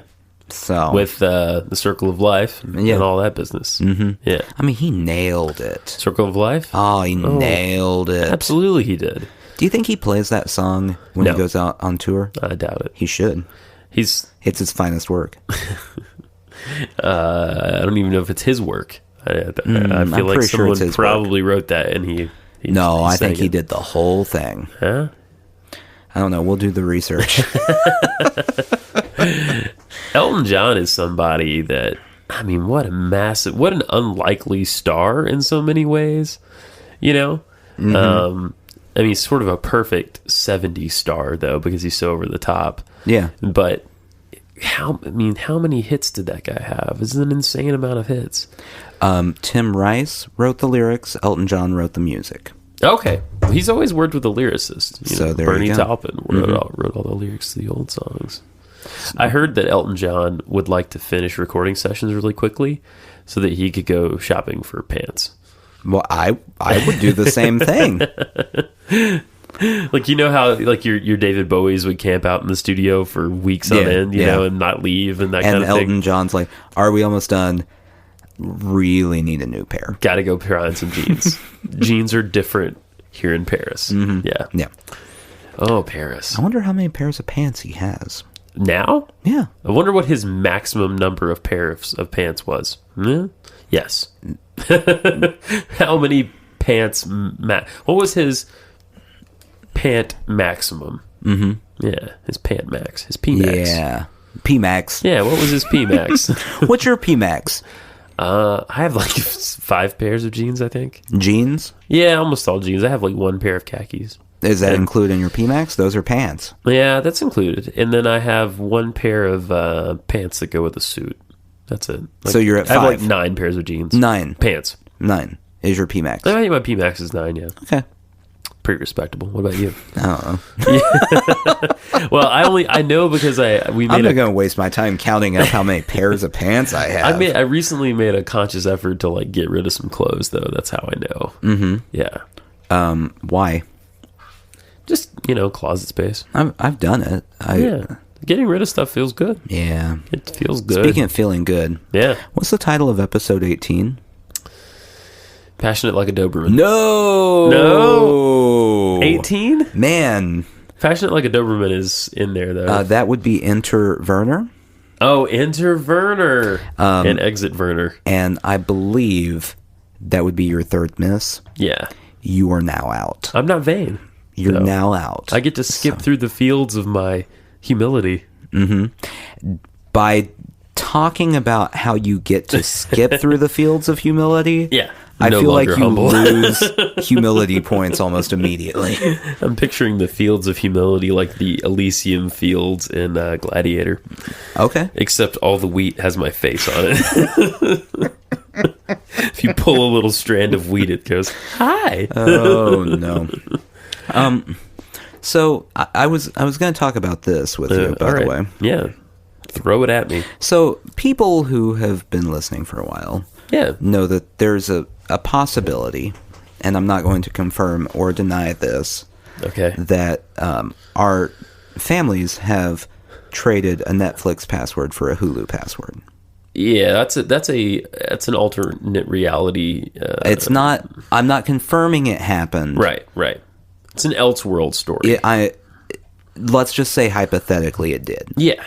So with the Circle of Life and all that business. Mm-hmm. Yeah. I mean, he nailed it. Circle of Life? Oh, he nailed it. Absolutely he did. Do you think he plays that song when he goes out on tour? I doubt it. He should. It's his finest work. I don't even know if it's his work. I feel like someone probably wrote that and he I think he did the whole thing. Huh? I don't know. We'll do the research. Elton John is somebody that, I mean, what an unlikely star in so many ways, you know? Mm-hmm. I mean, he's sort of a perfect 70s star, though, because he's so over the top. Yeah. But how many hits did that guy have? It's an insane amount of hits. Tim Rice wrote the lyrics. Elton John wrote the music. Okay. He's always worked with a lyricist. Bernie Taupin wrote all the lyrics to the old songs. I heard that Elton John would like to finish recording sessions really quickly so that he could go shopping for pants. Well, I would do the same thing. Like, you know how like your David Bowies would camp out in the studio for weeks on end, you know, and not leave and that kind of thing. And Elton John's like, "Are we almost done? Really need a new pair. Got to go try on some jeans. Jeans are different here in Paris." Mm-hmm. Yeah. Yeah. Oh, Paris. I wonder how many pairs of pants he has. Now? Yeah. I wonder what his maximum number of pairs of pants was. Yes. How many pants? What was his pant maximum? Mm-hmm. Yeah, his pant max. His P max. Yeah. P max. Yeah, what was his P max? What's your P max? I have like 5 pairs of jeans, I think. Jeans? Yeah, almost all jeans. I have like 1 pair of khakis. Is that included in your P max? Those are pants. Yeah, that's included. And then I have 1 pair of pants that go with a suit. That's it. Like, so you're at 5. I have like 9 pairs of jeans. 9 pants. 9 is your P max. I think my P max is 9. Yeah. Okay. Pretty respectable. What about you? I don't know. Well, I know because I'm not going to waste my time counting up how many pairs of pants I have. I recently made a conscious effort to like get rid of some clothes, though. That's how I know. Mm-hmm. Yeah. Why? Just, closet space. I've done it. Getting rid of stuff feels good. Yeah. It feels good. Speaking of feeling good. Yeah. What's the title of episode 18? Passionate Like a Doberman. No. 18? Man. Passionate Like a Doberman is in there, though. That would be Enter Werner. Oh, Enter Werner. And Exit Werner. And I believe that would be your third miss. Yeah. You are now out. I'm not vain. You're now out. I get to skip through the fields of my humility. Mm-hmm. By talking about how you get to skip through the fields of humility, I feel like you lose humility points almost immediately. I'm picturing the fields of humility like the Elysium fields in Gladiator. Okay. Except all the wheat has my face on it. If you pull a little strand of wheat, it goes, "Hi." Oh, no. So I was going to talk about this with you, by the way. Yeah. Throw it at me. So people who have been listening for a while know that there's a possibility, and I'm not going to confirm or deny this, that our families have traded a Netflix password for a Hulu password. Yeah, that's an alternate reality. It's not. I'm not confirming it happened. Right. It's an Elseworld story. Let's just say hypothetically it did. Yeah.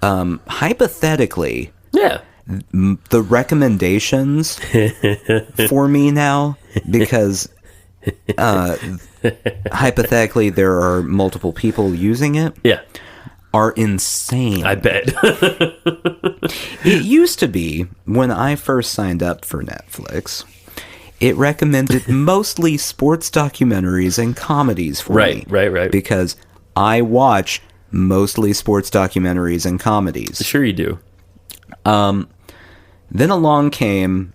Hypothetically. Yeah. The recommendations for me now, because hypothetically there are multiple people using it. Yeah. Are insane. I bet. It used to be, when I first signed up for Netflix, it recommended mostly sports documentaries and comedies for me. Right. Because I watch mostly sports documentaries and comedies. Sure you do. Then along came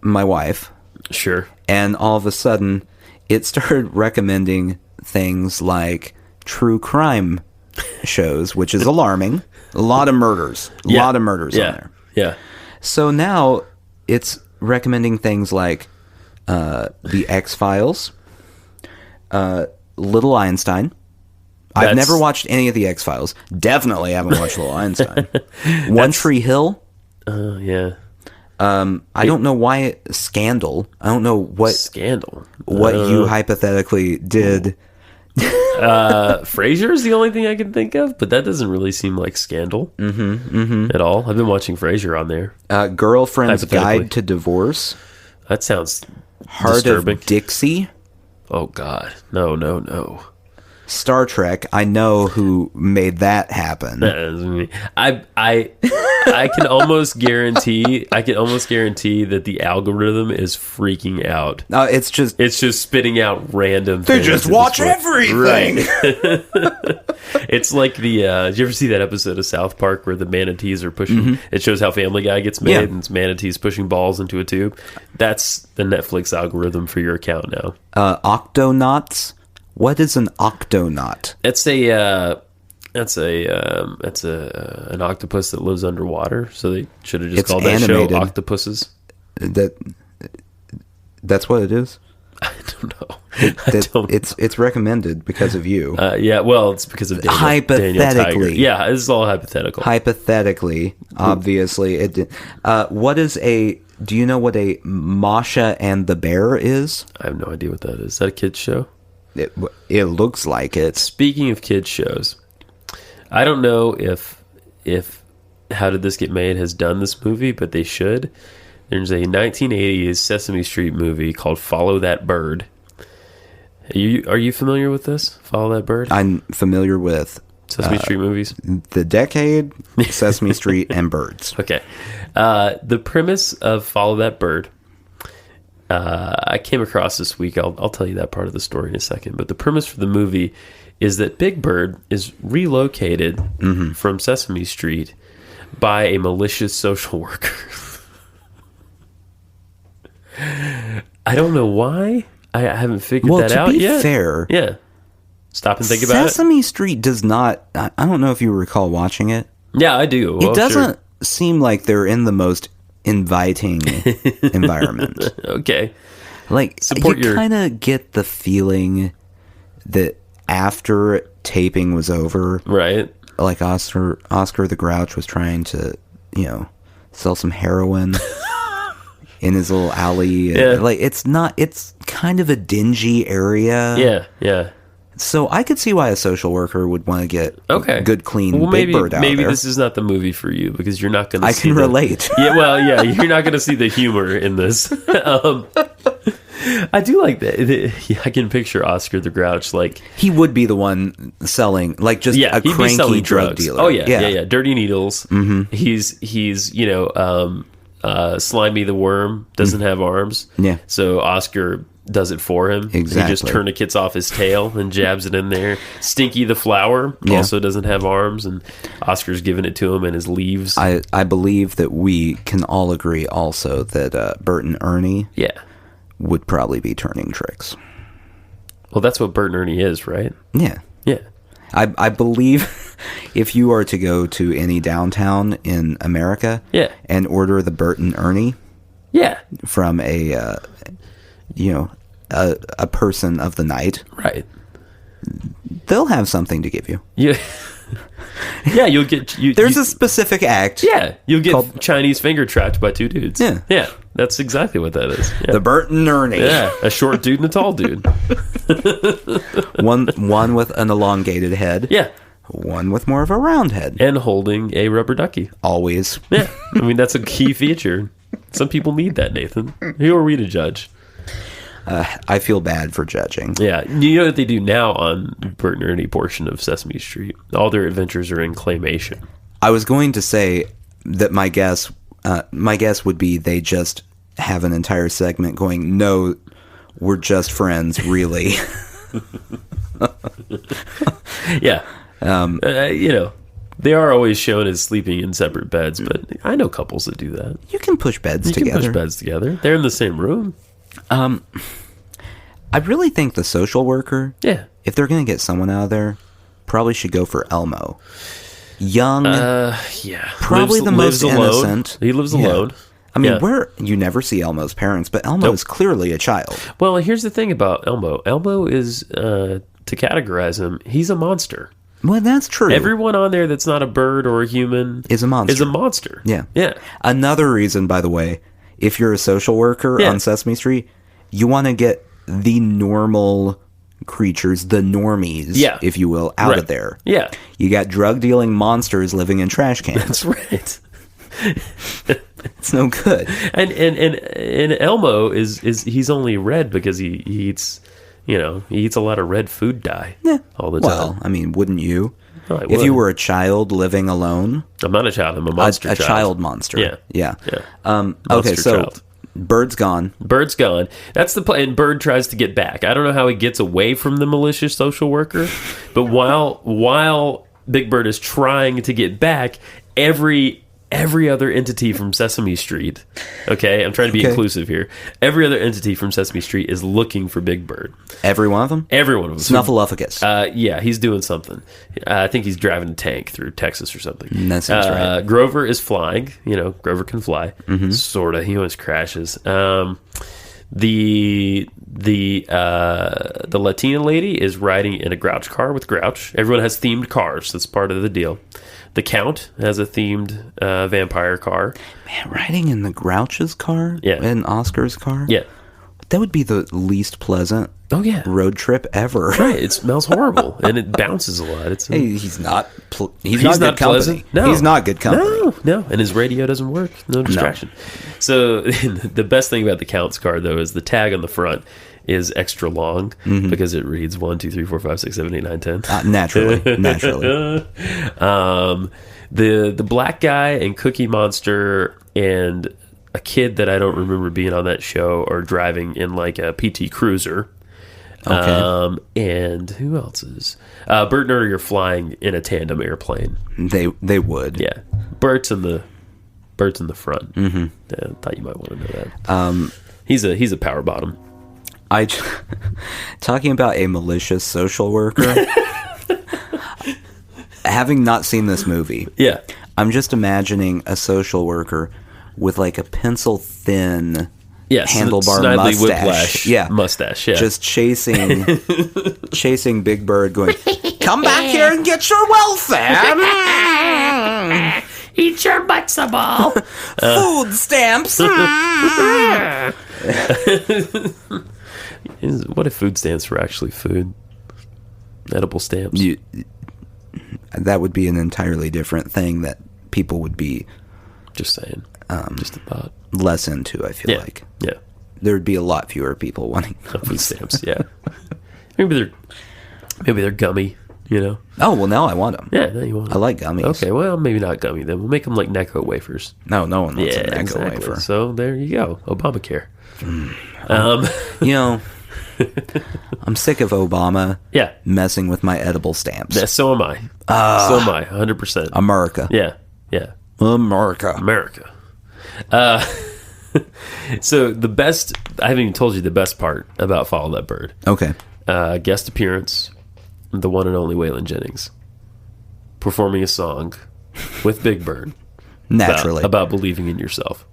my wife. Sure. And all of a sudden, it started recommending things like true crime shows, which is alarming. A lot of murders. A lot of murders on there. Yeah. So now it's recommending things like The X-Files, Little Einstein. I've never watched any of The X-Files. Definitely haven't watched Little Einstein. One Tree Hill. Yeah. I don't know why Scandal. I don't know what Scandal. What you hypothetically did. Frasier is the only thing I can think of, but that doesn't really seem like Scandal at all. I've been watching Frasier on there. Girlfriend's Guide to Divorce. That sounds Heart disturbing. of Dixie. Oh God, no. Star Trek. I know who made that happen. I can almost guarantee. That the algorithm is freaking out. It's just spitting out random. They things just at watch this point. everything. Right. It's like the. Did you ever see that episode of South Park where the manatees are pushing? It shows how Family Guy gets made, and it's manatees pushing balls into a tube. That's the Netflix algorithm for your account now. Octonauts. What is an octonaut? It's an octopus that lives underwater. So they should have just called that show Octopuses. That's what it is. I don't know. It's recommended because of you. Yeah, well, it's because of Daniel hypothetically. Tiger. Yeah, this is all hypothetical. Hypothetically, obviously, it did. What is a? Do you know what a Masha and the Bear is? I have no idea what that is. Is that a kids show? It looks like it. Speaking of kids shows, I don't know if How Did This Get Made has done this movie, but they should. There's a 1980s Sesame Street movie called Follow That Bird. Are you familiar with this? Follow That Bird? I'm familiar with Sesame Street movies. The Decade, Sesame Street, and Birds. Okay. The premise of Follow That Bird, I came across this week. I'll tell you that part of the story in a second. But the premise for the movie is that Big Bird is relocated from Sesame Street by a malicious social worker. I don't know why. I haven't figured that out yet. To be fair, yeah. Stop and think about it. Sesame Street does not. I don't know if you recall watching it. Yeah, I do. It doesn't seem like they're in the most inviting environment. Okay. Like, you kind of get the feeling that after taping was over, right? Like Oscar the Grouch was trying to, sell some heroin in his little alley. Yeah. Like, it's kind of a dingy area. Yeah. So I could see why a social worker would want to get good, clean Big Bird out there. Maybe this is not the movie for you because you're not going to see I can relate. You're not going to see the humor in this. I do like that. I can picture Oscar the Grouch like... He would be the one selling, like, just a cranky drug dealer. Oh, yeah. Dirty needles. Mm-hmm. He's Slimy the Worm doesn't have arms. Yeah. So Oscar does it for him. Exactly. He just tourniquets off his tail and jabs it in there. Stinky the Flower also doesn't have arms, and Oscar's giving it to him in his leaves. I believe that we can all agree also that Bert and Ernie would probably be turning tricks. Well, that's what Bert and Ernie is, right? Yeah. Yeah. I believe if you are to go to any downtown in America and order the Bert and Ernie from a person of the night, right, they'll have something to give you. Yeah, you'll get... There's a specific act. Yeah, you'll get Chinese finger trapped by two dudes. Yeah, that's exactly what that is. Yeah. The Bert and Ernie. Yeah, a short dude and a tall dude. one with an elongated head. Yeah. One with more of a round head. And holding a rubber ducky. Always. Yeah, I mean, that's a key feature. Some people need that, Nathan. Who are we to judge? I feel bad for judging. Yeah. You know what they do now on Bert and Ernie portion of Sesame Street? All their adventures are in claymation. I was going to say, that my guess would be they just have an entire segment going, no, we're just friends, really. Yeah. They are always shown as sleeping in separate beds, but I know couples that do that. You can push beds together. You can push beds together. They're in the same room. I really think the social worker, if they're going to get someone out of there, probably should go for Elmo. Young, probably the most innocent. He lives alone. I mean, you never see Elmo's parents, but Elmo is clearly a child. Well, here's the thing about Elmo. Elmo is, to categorize him, he's a monster. Well, that's true. Everyone on there that's not a bird or a human is a monster. Yeah. Another reason, by the way, if you're a social worker on Sesame Street, you want to get the normal creatures, the normies, if you will, out of there. Yeah. You got drug-dealing monsters living in trash cans. That's right. It's no good. And Elmo he's only red because he eats, he eats a lot of red food dye all the time. Well, I mean, wouldn't you? Oh, if you were a child living alone? I'm not a child. I'm a monster child. A child monster. Yeah. Okay, so child. Bird's gone. Bird's gone. That's the plan. Bird tries to get back. I don't know how he gets away from the malicious social worker, but while Big Bird is trying to get back, every other entity from Sesame Street, okay, I'm trying to be inclusive here. Every other entity from Sesame Street is looking for Big Bird. Every one of them? Every one of them. Snuffleupagus. Yeah, he's doing something. I think he's driving a tank through Texas or something. That sounds right. Grover is flying. Grover can fly. Mm-hmm. Sort of. He always crashes. The Latina lady is riding in a Grouch car with Grouch. Everyone has themed cars. That's part of the deal. The Count has a themed vampire car. Man, riding in the Grouch's car? Yeah. In Oscar's car? Yeah. That would be the least pleasant road trip ever. Right. It smells horrible, and it bounces a lot. He's not good company. No. He's not good company. No. And his radio doesn't work. No distraction. No. So the best thing about the Count's car, though, is the tag on the front is extra long because it reads 1, 2, 3, 4, 5, 6, 7, 8, 9, 10. Naturally. The black guy and Cookie Monster and a kid that I don't remember being on that show are driving in like a PT Cruiser. Okay. And who else is? Bert and Ernie are flying in a tandem airplane. They would. Yeah. Bert's in the front. Mm-hmm. Yeah, I thought you might want to know that. He's a power bottom. Talking about a malicious social worker. Having not seen this movie, I'm just imagining a social worker with like a pencil thin handlebar mustache. Mustache. Just chasing Big Bird, going, "Come back here and get your welfare. Eat your Mutts A Ball. Food stamps." What if food stamps were actually food? Edible stamps. That would be an entirely different thing that people would be... Just saying. Just a thought. Less into, I feel like. Yeah. There would be a lot fewer people wanting food stamps. Yeah. Maybe they're gummy, Oh, well, now I want them. Yeah, now you want them. I like gummies. Okay, well, maybe not gummy then. We'll make them like Necco wafers. No one wants a Necco wafer. So there you go. Obamacare. I'm sick of Obama messing with my edible stamps. Yeah, so am I. 100%. America. Yeah. America. So the best, I haven't even told you the best part about Follow That Bird. Okay. Guest appearance, the one and only Waylon Jennings, performing a song with Big Bird. Naturally. About believing in yourself.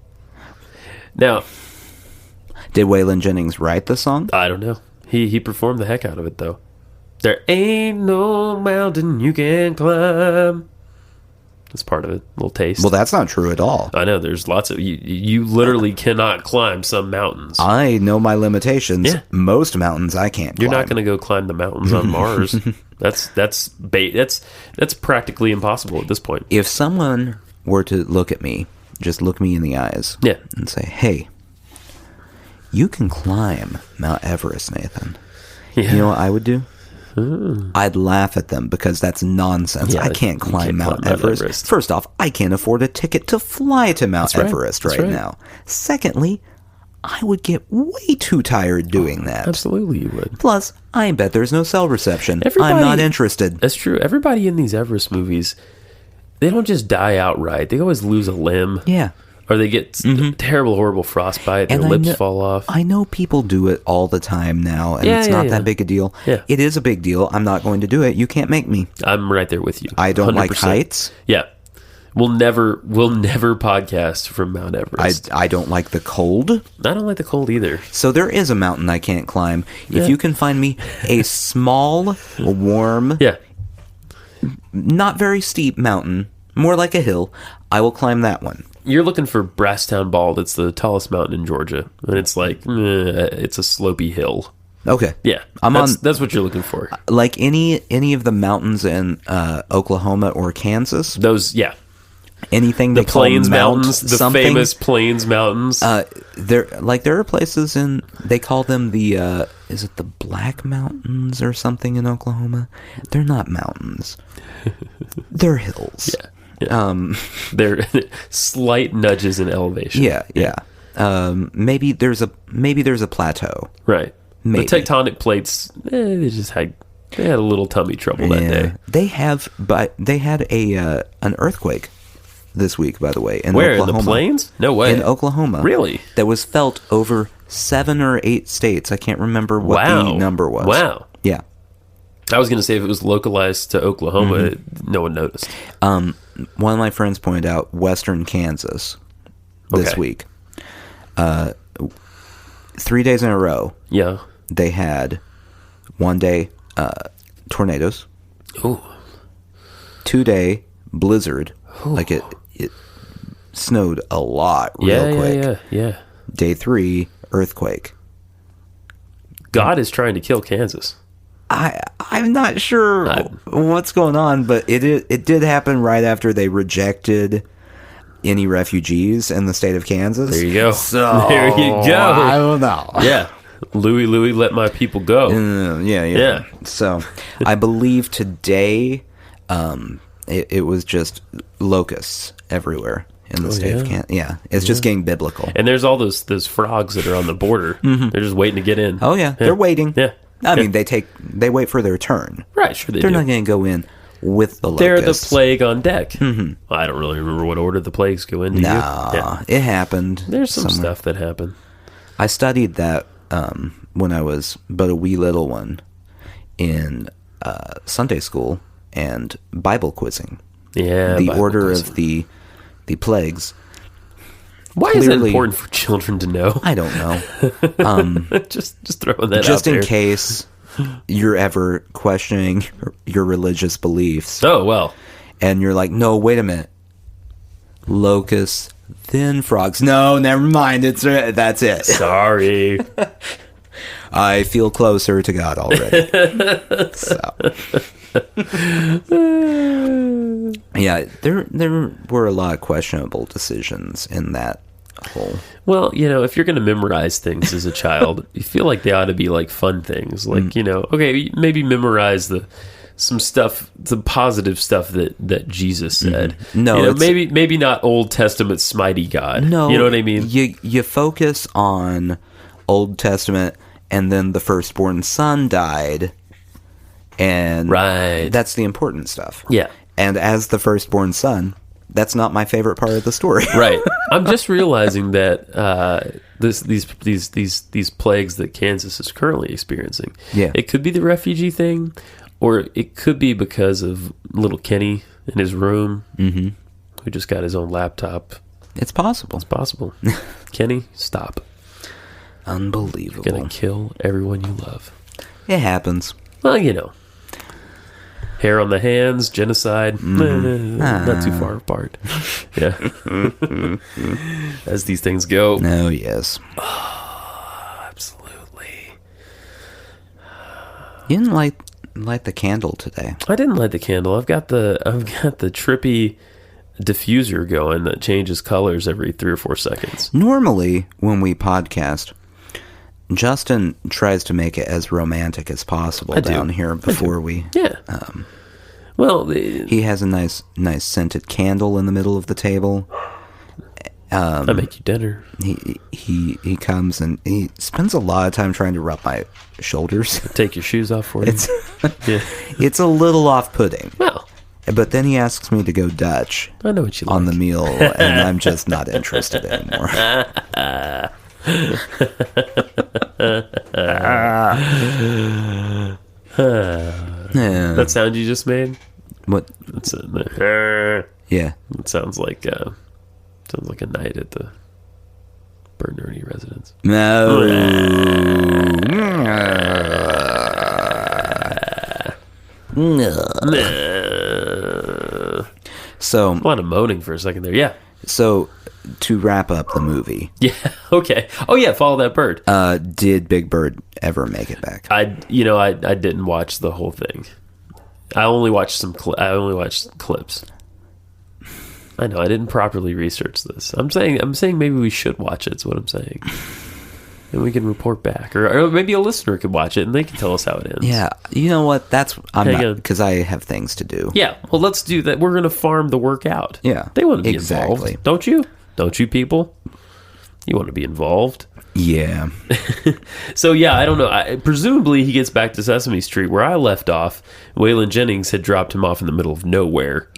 Now... Did Waylon Jennings write the song? I don't know. He performed the heck out of it, though. There ain't no mountain you can climb. That's part of it. A little taste. Well, that's not true at all. I know. There's lots of... You literally cannot climb some mountains. I know my limitations. Yeah. Most mountains I can't climb. You're not going to go climb the mountains on Mars. That's practically impossible at this point. If someone were to look at me, just look me in the eyes, and say, "Hey, you can climb Mount Everest, Nathan." Yeah. You know what I would do? I'd laugh at them because that's nonsense. Yeah, I can't you climb can't Mount climb Mount Everest. Everest. First off, I can't afford a ticket to fly to Mount right. Everest That's right right. now. Secondly, I would get way too tired doing that. Absolutely, you would. Plus, I bet there's no cell reception. Everybody- I'm not interested. That's true. Everybody in these Everest movies, they don't just die outright. They always lose a limb. Yeah. Or they get terrible, horrible frostbite. Their And lips I know, fall off. I know people do it all the time now, and Yeah, it's yeah, not yeah. that big a deal. Yeah. It is a big deal. I'm not going to do it. You can't make me. I'm right there with you. I don't like 100%. heights. Yeah. We'll never podcast from Mount Everest. I don't like the cold. I don't like the cold either. So there is a mountain I can't climb. Yeah. If you can find me a small, warm, Yeah. not very steep mountain, more like a hill, I will climb that one. You're looking for Brasstown Bald. It's the tallest mountain in Georgia. And it's like, it's a slopey hill. Okay. Yeah. That's what you're looking for. Like any of the mountains in Oklahoma or Kansas, Those, yeah. anything The they call Plains Mount Mountains, the something, famous Plains Mountains. there are places they call them the is it the Black Mountains or something in Oklahoma? They're not mountains. They're hills. Yeah. They're slight nudges in elevation. Yeah. Maybe there's a plateau. Right. Maybe. The tectonic plates, they had a little tummy trouble that day. They had an earthquake this week, by the way, in Where? Oklahoma. In the plains? No way. In Oklahoma. Really? That was felt over 7 or 8 states. I can't remember what the number was. Wow. Yeah. I was going to say if it was localized to Oklahoma, no one noticed. One of my friends pointed out Western Kansas this Okay. week. 3 days in a row, Yeah. they had one day tornadoes, Ooh. 2-day blizzard, like it snowed a lot real quick. Yeah. Day 3, earthquake. God is trying to kill Kansas. I'm not sure what's going on, but it did happen right after they rejected any refugees in the state of Kansas. There you go. So There you go. I don't know. Yeah. Louis, let my people go. Yeah. So I believe today it was just locusts everywhere in the state of Kansas. Yeah, it's just getting biblical. And there's all those frogs that are on the border. They're just waiting to get in. Oh yeah, they're waiting. Yeah. I mean, they wait for their turn. Right, sure they They're do. not going to go in with the They're locusts. the plague on deck. Well, I don't really remember what order the plagues go into. Nah, it happened. There's some somewhere. stuff that happened. I studied that when I was but a wee little one in Sunday school and Bible quizzing. Yeah. The Bible order quizzing. of the plagues. Why is that clearly- important for children to know? I don't know. just throwing that Just out in there. case you're ever questioning your religious beliefs Oh, well. and you're like, no, wait a minute. Locusts, then frogs. No, never mind. That's it. Sorry. I feel closer to God already. So. Yeah, there were a lot of questionable decisions in that whole. Well, if you're going to memorize things as a child, you feel like they ought to be like fun things. Like, okay, maybe memorize some stuff, some positive stuff that Jesus said. No, maybe not Old Testament smitey God. No, you know what I mean? You focus on Old Testament, and then the firstborn son died, and Right. that's the important stuff. Yeah. And as the firstborn son, that's not my favorite part of the story. Right. I'm just realizing that these plagues that Kansas is currently experiencing. Yeah. It could be the refugee thing, or it could be because of little Kenny in his room, who just got his own laptop. It's possible. It's possible. Kenny, stop. Unbelievable. Gonna kill everyone you love. It happens. Well, hair on the hands, genocide, not too far apart. Yeah. As these things go. Oh, yes. Absolutely. You didn't light the candle today. I didn't light the candle. I've got the trippy diffuser going that changes colors every 3 or 4 seconds. Normally, when we podcast, Justin tries to make it as romantic as possible down here before we... Yeah. Well... he has a nice scented candle in the middle of the table. I make you dinner. He comes and he spends a lot of time trying to rub my shoulders. Take your shoes off for you. It's a little off-putting. Well... But then he asks me to go Dutch I know what you like. on the meal, and I'm just not interested anymore. That sound you just made? What? That's Yeah. It sounds like a night at the Bernardi residence. No. So A lot of moaning for a second there. Yeah. So to wrap up the movie, Yeah. Okay. Oh yeah. Follow that bird. did Big Bird ever make it back? I didn't watch the whole thing. I only watched clips. I know I didn't properly research this. I'm saying maybe we should watch it. Is what I'm saying. And we can report back, or maybe a listener could watch it and they can tell us how it ends. Yeah, you know what? Hang on. Because I have things to do. Yeah. Well, let's do that. We're gonna farm the work out. Yeah, They want to be exactly. involved, don't you? Don't you people? You want to be involved. Yeah. So yeah, I don't know. Presumably he gets back to Sesame Street where I left off. Waylon Jennings had dropped him off in the middle of nowhere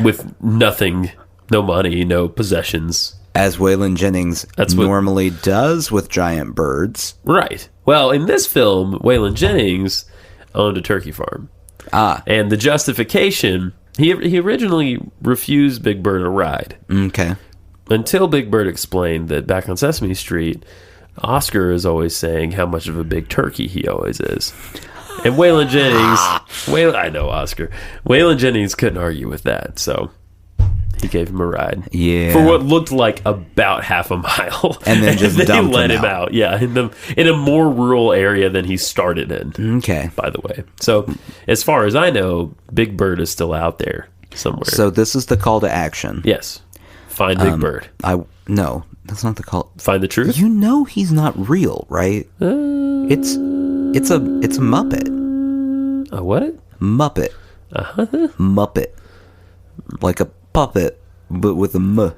with nothing, no money, no possessions. As Waylon Jennings normally does with giant birds. Right. Well, in this film, Waylon Jennings owned a turkey farm. And the justification, he originally refused Big Bird a ride. Okay. Until Big Bird explained that back on Sesame Street, Oscar is always saying how much of a big turkey he always is. And Waylon Jennings, I know Oscar. Waylon Jennings couldn't argue with that, so he gave him a ride. Yeah. For what looked like about half a mile. And then just dumped let him him out. Yeah, in a more rural area than he started in. Okay. By the way. So, as far as I know, Big Bird is still out there somewhere. So this is the call to action. Yes. Find Big Bird. No, that's not the call. Find the truth? You know he's not real, right? It's a Muppet. A what? Muppet. Muppet. Like a puppet, but with a M.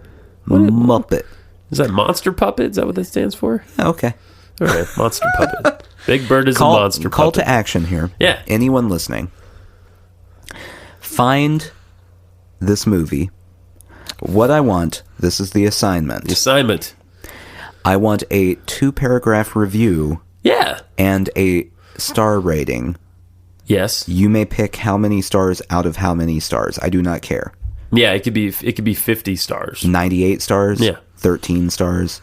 Muppet. Is that Monster Puppet? Is that what that stands for? Okay. All right, Monster Puppet. Big Bird is a monster puppet. Call to action here. Yeah. Anyone listening, find this movie. What I want, this is the assignment. The assignment. I want a 2-paragraph review. Yeah. And a star rating. Yes. You may pick how many stars out of how many stars. I do not care. Yeah, it could be 50 stars. 98 stars? Yeah. 13 stars.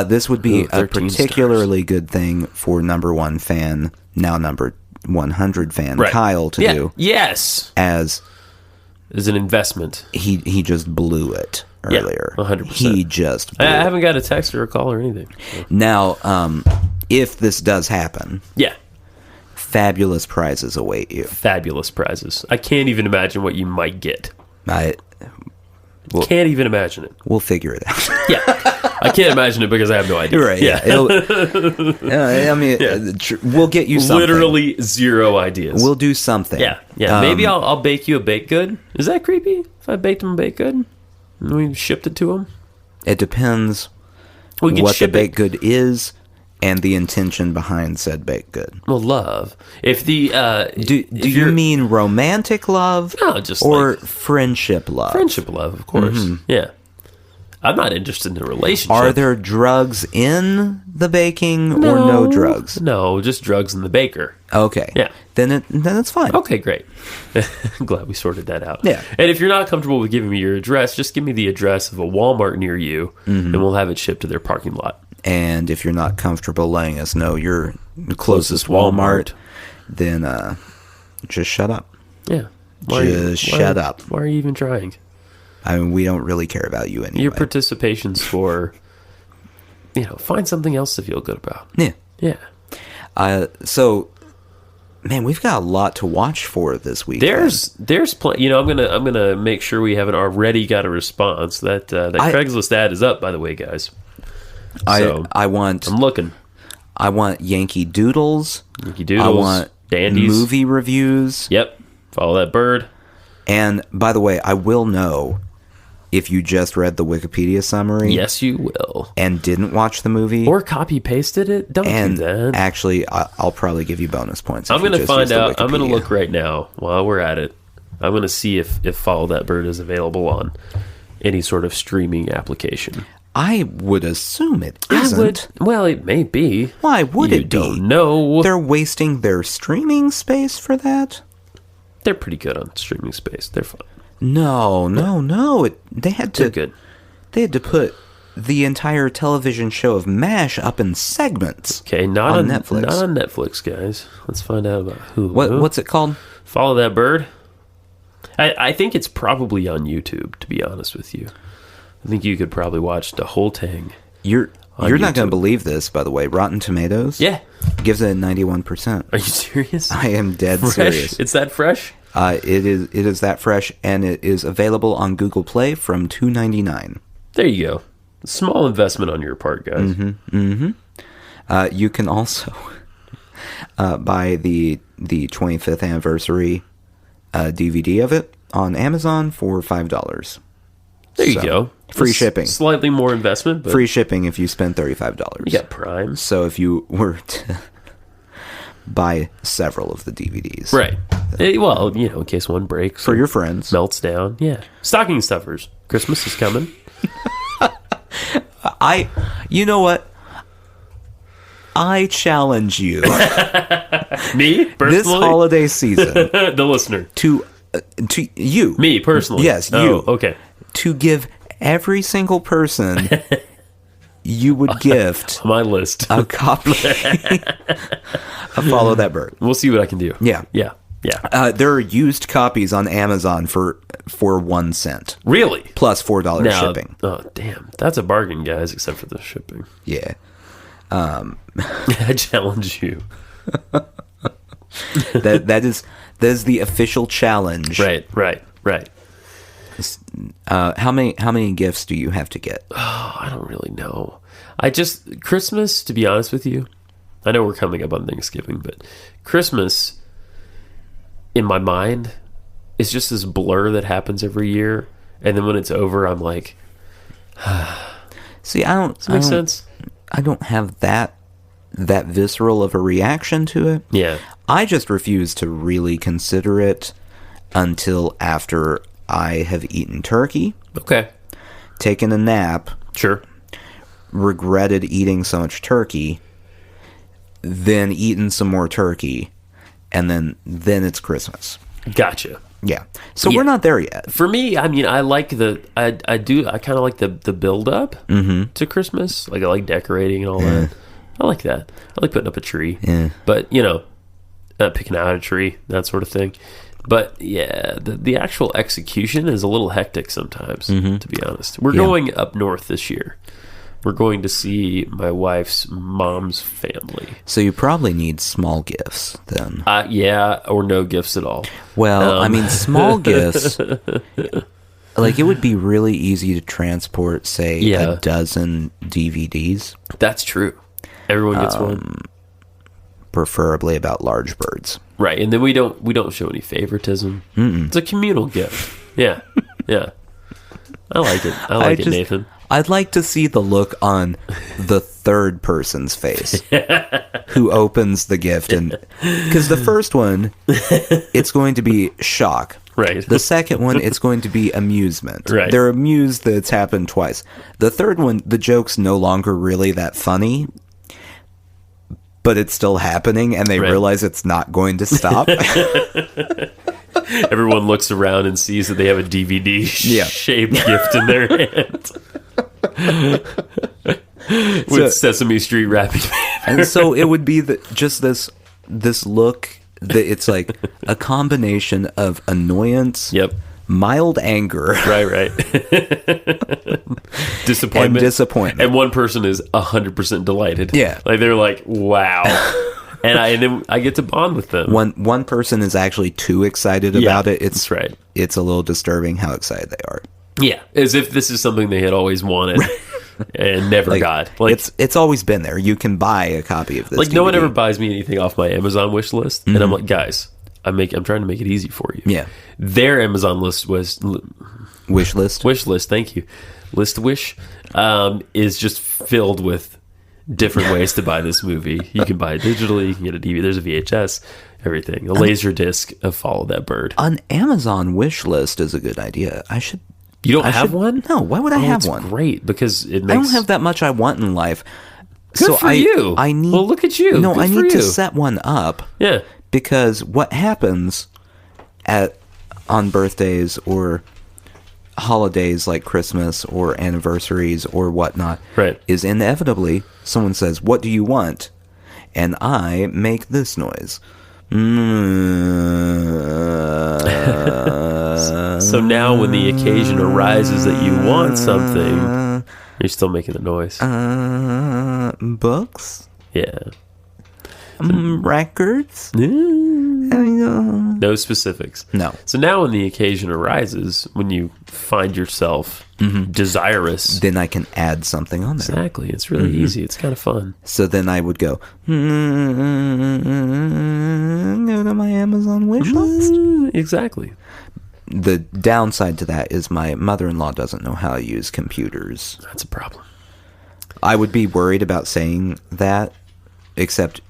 This would be a particularly good thing for number 1 fan, now number 100 fan, right. Kyle, to do. Yes. As an investment. He just blew it earlier. Yeah, 100%. He just blew I haven't got a text or a call or anything. So. Now, if this does happen... Yeah. Fabulous prizes await you. Fabulous prizes. I can't even imagine what you might get. Can't even imagine it. We'll figure it out. Yeah. I can't imagine it because I have no idea. Right, yeah. We'll get you something. Literally zero ideas. We'll do something. Yeah. Maybe I'll bake you a baked good. Is that creepy? If I baked him a baked good? And we shipped it to him? It depends what the baked good is and the intention behind said baked good. Well, love. If the do you mean romantic love? No, just or friendship love. Friendship love, of course. Mm-hmm. Yeah. I'm not interested in a relationship. Are there drugs in the baking or no drugs? No, just drugs in the baker. Okay. Yeah. Then it's fine. Okay, great. I'm glad we sorted that out. Yeah. And if you're not comfortable with giving me your address, just give me the address of a Walmart near you, and we'll have it shipped to their parking lot. And if you're not comfortable letting us know your closest Walmart, then just shut up. Yeah. Shut up. Why are you even trying? I mean, we don't really care about you anyway. Your participation score, find something else to feel good about. Yeah. Yeah. So, man, we've got a lot to watch for this week. There's plenty. I'm gonna make sure we haven't already got a response. That Craigslist ad is up, by the way, guys. I'm looking. I want Yankee Doodles. Yankee Doodles. I want dandies. movie reviews. Yep. Follow that bird. And by the way, I will know if you just read the Wikipedia summary. Yes, you will. And didn't watch the movie. Or copy pasted it. Don't do that. Actually, I'll probably give you bonus points. I'm going to find out. I'm going to look right now while we're at it. I'm going to see if Follow That Bird is available on any sort of streaming application. I would assume it isn't. Well, it may be. Why would it be? You don't know. They're wasting their streaming space for that? They're pretty good on streaming space. They're fine. No. They had to. They're good. They had to put the entire television show of MASH up in segments. Okay, not on Netflix. Not on Netflix, guys. Let's find out about Hulu. What's it called? Follow That Bird. I think it's probably on YouTube, to be honest with you. I think you could probably watch the whole thing. You're not going to believe this, by the way. Rotten Tomatoes gives it a 91%. Are you serious? I am dead fresh? serious. It's that fresh? It is that fresh, and it is available on Google Play from $2.99. There you go. Small investment on your part, guys. You can also buy the 25th anniversary DVD of it on Amazon for $5. There you go. Free shipping. Slightly more investment, but free shipping if you spend $35. You got Prime. So if you were to buy several of the DVDs. Right. Well, in case one breaks. For your friends. Melts down. Yeah. Stocking stuffers. Christmas is coming. You know what? I challenge you. Me? Personally? This holiday season. The listener. To you. Me, personally. Yes, you. Oh, okay. To give every single person you would gift my list a copy of Follow That Bird. We'll see what I can do. Yeah. There are used copies on Amazon for 1 cent. Really? Plus $4 shipping. Oh, damn. That's a bargain, guys, except for the shipping. Yeah. I challenge you. that is the official challenge. Right. How many gifts do you have to get? Oh, I don't really know. Christmas, to be honest with you, I know we're coming up on Thanksgiving, but Christmas, in my mind, is just this blur that happens every year, and then when it's over, I'm like, see, Does that make sense? I don't have that visceral of a reaction to it. Yeah. I just refuse to really consider it until after I have eaten turkey. Okay. Taken a nap. Sure. Regretted eating so much turkey. Then eaten some more turkey. And then it's Christmas. Gotcha. Yeah. So we're not there yet. For me, I mean, I like I kind of like the build up to Christmas. Like I like decorating and all that. I like that. I like putting up a tree. Yeah. But, picking out a tree, that sort of thing. But yeah, the actual execution is a little hectic sometimes, to be honest. We're going up north this year. We're going to see my wife's mom's family. So you probably need small gifts then. Yeah, or no gifts at all. Well, I mean, small gifts, like it would be really easy to transport, say, a dozen DVDs. That's true. Everyone gets one. Preferably about large birds. Right, and then we don't show any favoritism. It's a communal gift. Yeah. I like it. I like it, Nathan. I'd like to see the look on the third person's face who opens the gift, and because the first one, it's going to be shock. Right. The second one, it's going to be amusement. Right. They're amused that it's happened twice. The third one, the joke's no longer really that funny, but it's still happening, and they realize it's not going to stop. Everyone looks around and sees that they have a DVD-shaped gift in their hand. With Sesame Street wrapping paper. And so it would be this look that it's like a combination of annoyance, mild anger, right, disappointment, and one person is 100% delighted. Yeah, like they're like, wow. And then I get to bond with them. One person is actually too excited about it. That's right. It's a little disturbing how excited they are. Yeah, as if this is something they had always wanted. and never got. Like, it's always been there. You can buy a copy of this. Like, DVD. no one ever buys me anything off my Amazon wish list, and I'm like, guys, I'm trying to make it easy for you. Yeah. Their Amazon list was Wish list. wish list. Thank you. List wish is just filled with different ways to buy this movie. You can buy it digitally. You can get a DVD. There's a VHS. Everything. A laser disc of Follow That Bird. An Amazon wish list is a good idea. I should. You don't I have should- one? No. Why would I have It's one? great because it makes. I don't have that much I want in life. Good for you. I need. Well, look at you. No, Good I for need to you. set one up. Yeah. Because what happens on birthdays or holidays like Christmas or anniversaries or whatnot Right. is inevitably someone says, "What do you want?" And I make this noise. So now when the occasion arises that you want something, you're still making the noise. Books, Yeah. records. No specifics. No. So now when the occasion arises, when you find yourself desirous. Then I can add something on there. Exactly. It's really easy. It's kind of fun. So then I would go to my Amazon wish list. Exactly. The downside to that is my mother-in-law doesn't know how to use computers. That's a problem. I would be worried about saying that, except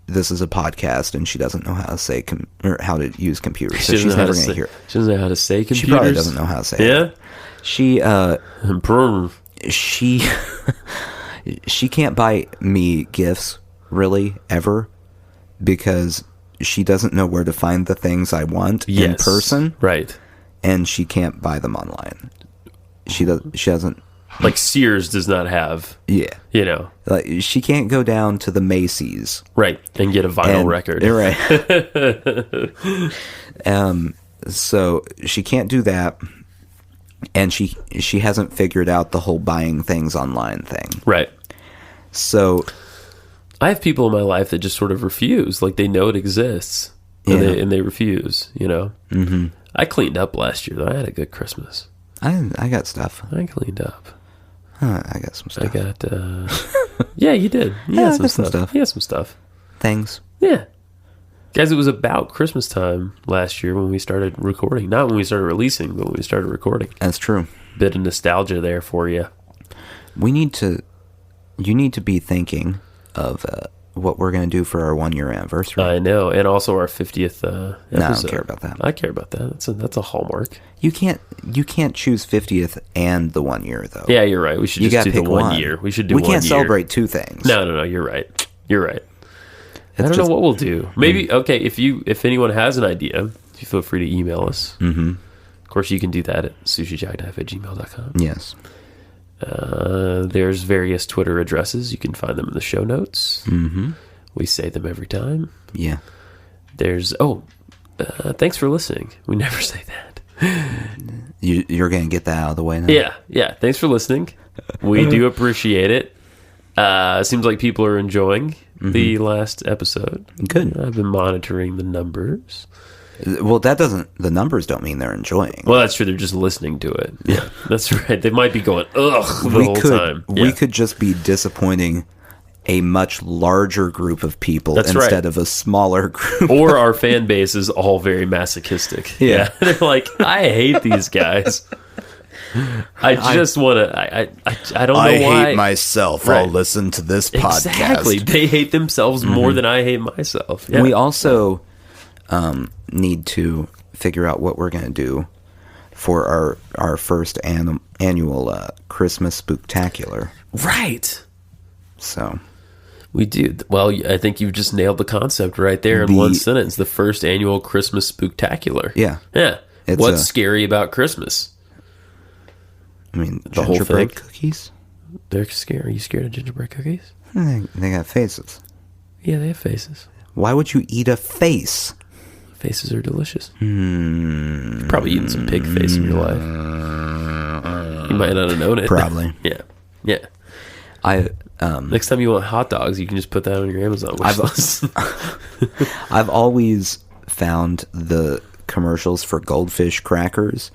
this is a podcast and she doesn't know how to say or how to use computers, so she's never going to hear it. She doesn't know how to say computers. She probably doesn't know how to say it. Yeah? She can't buy me gifts, really, ever, because she doesn't know where to find the things I want in person. Right. And she can't buy them online. She doesn't. Like Sears does not have, Yeah. you know. Like, she can't go down to the Macy's. Right. And get a vinyl And- record. Right. So she can't do that. And she hasn't figured out the whole buying things online thing. Right. So I have people in my life that just sort of refuse. Like, they know it exists. And, Yeah. they refuse, you know. Mm-hmm. I cleaned up last year, though. I had a good Christmas. I got stuff. I cleaned up. I got some stuff. I got, yeah, you did. You Yeah, had I some got some stuff. stuff. You had some stuff. Things. Yeah. Guys, it was about Christmas time last year when we started recording. Not when we started releasing, but when we started recording. That's true. Bit of nostalgia there for you. You need to be thinking of what we're going to do for our 1-year anniversary. I know. And also our 50th episode. No, I don't care about that. I care about that. That's a hallmark. You can't choose 50th and the 1 year though. Yeah, you're right. We should You just gotta do the pick 1 one. year. We should do We 1 year. can't celebrate two things. No, you're right. You're right. I don't just- know what we'll do. Maybe, okay, if anyone has an idea, you feel free to email us. Mm-hmm. Of course, you can do that at sushijackknife@gmail.com. Yes. There's various Twitter addresses. You can find them in the show notes. Mm-hmm. We say them every time. Yeah. There's, thanks for listening. We never say that. You're going to get that out of the way now? Yeah. Thanks for listening. We do appreciate it. Seems like people are enjoying the last episode. Good. I've been monitoring the numbers. Well, the numbers don't mean they're enjoying. Well, that's true. They're just listening to it. Yeah, that's right. They might be going, ugh, the whole time. We could just be disappointing a much larger group of people That's right. instead of a smaller group. Or our fan base is all very masochistic. Yeah. They're like, I hate these guys. I just want to. I don't know why. hate myself. Right. I'll listen to this Exactly. podcast. They hate themselves more than I hate myself. Yeah. We also need to figure out what we're going to do for our first annual Christmas Spooktacular. Right. So We do. Well, I think you've just nailed the concept right there in one sentence. The first annual Christmas Spooktacular. Yeah. Yeah. It's What's scary about Christmas? I mean, The whole gingerbread thing? cookies. They're scary. Are you scared of gingerbread cookies? They got faces. Yeah, they have faces. Why would you eat a face? Faces are delicious. You've probably eaten some pig face in your life. You might not have known it. Probably. Yeah. Yeah. I Next time you want hot dogs, you can just put that on your Amazon wish list. I've always found the commercials for goldfish crackers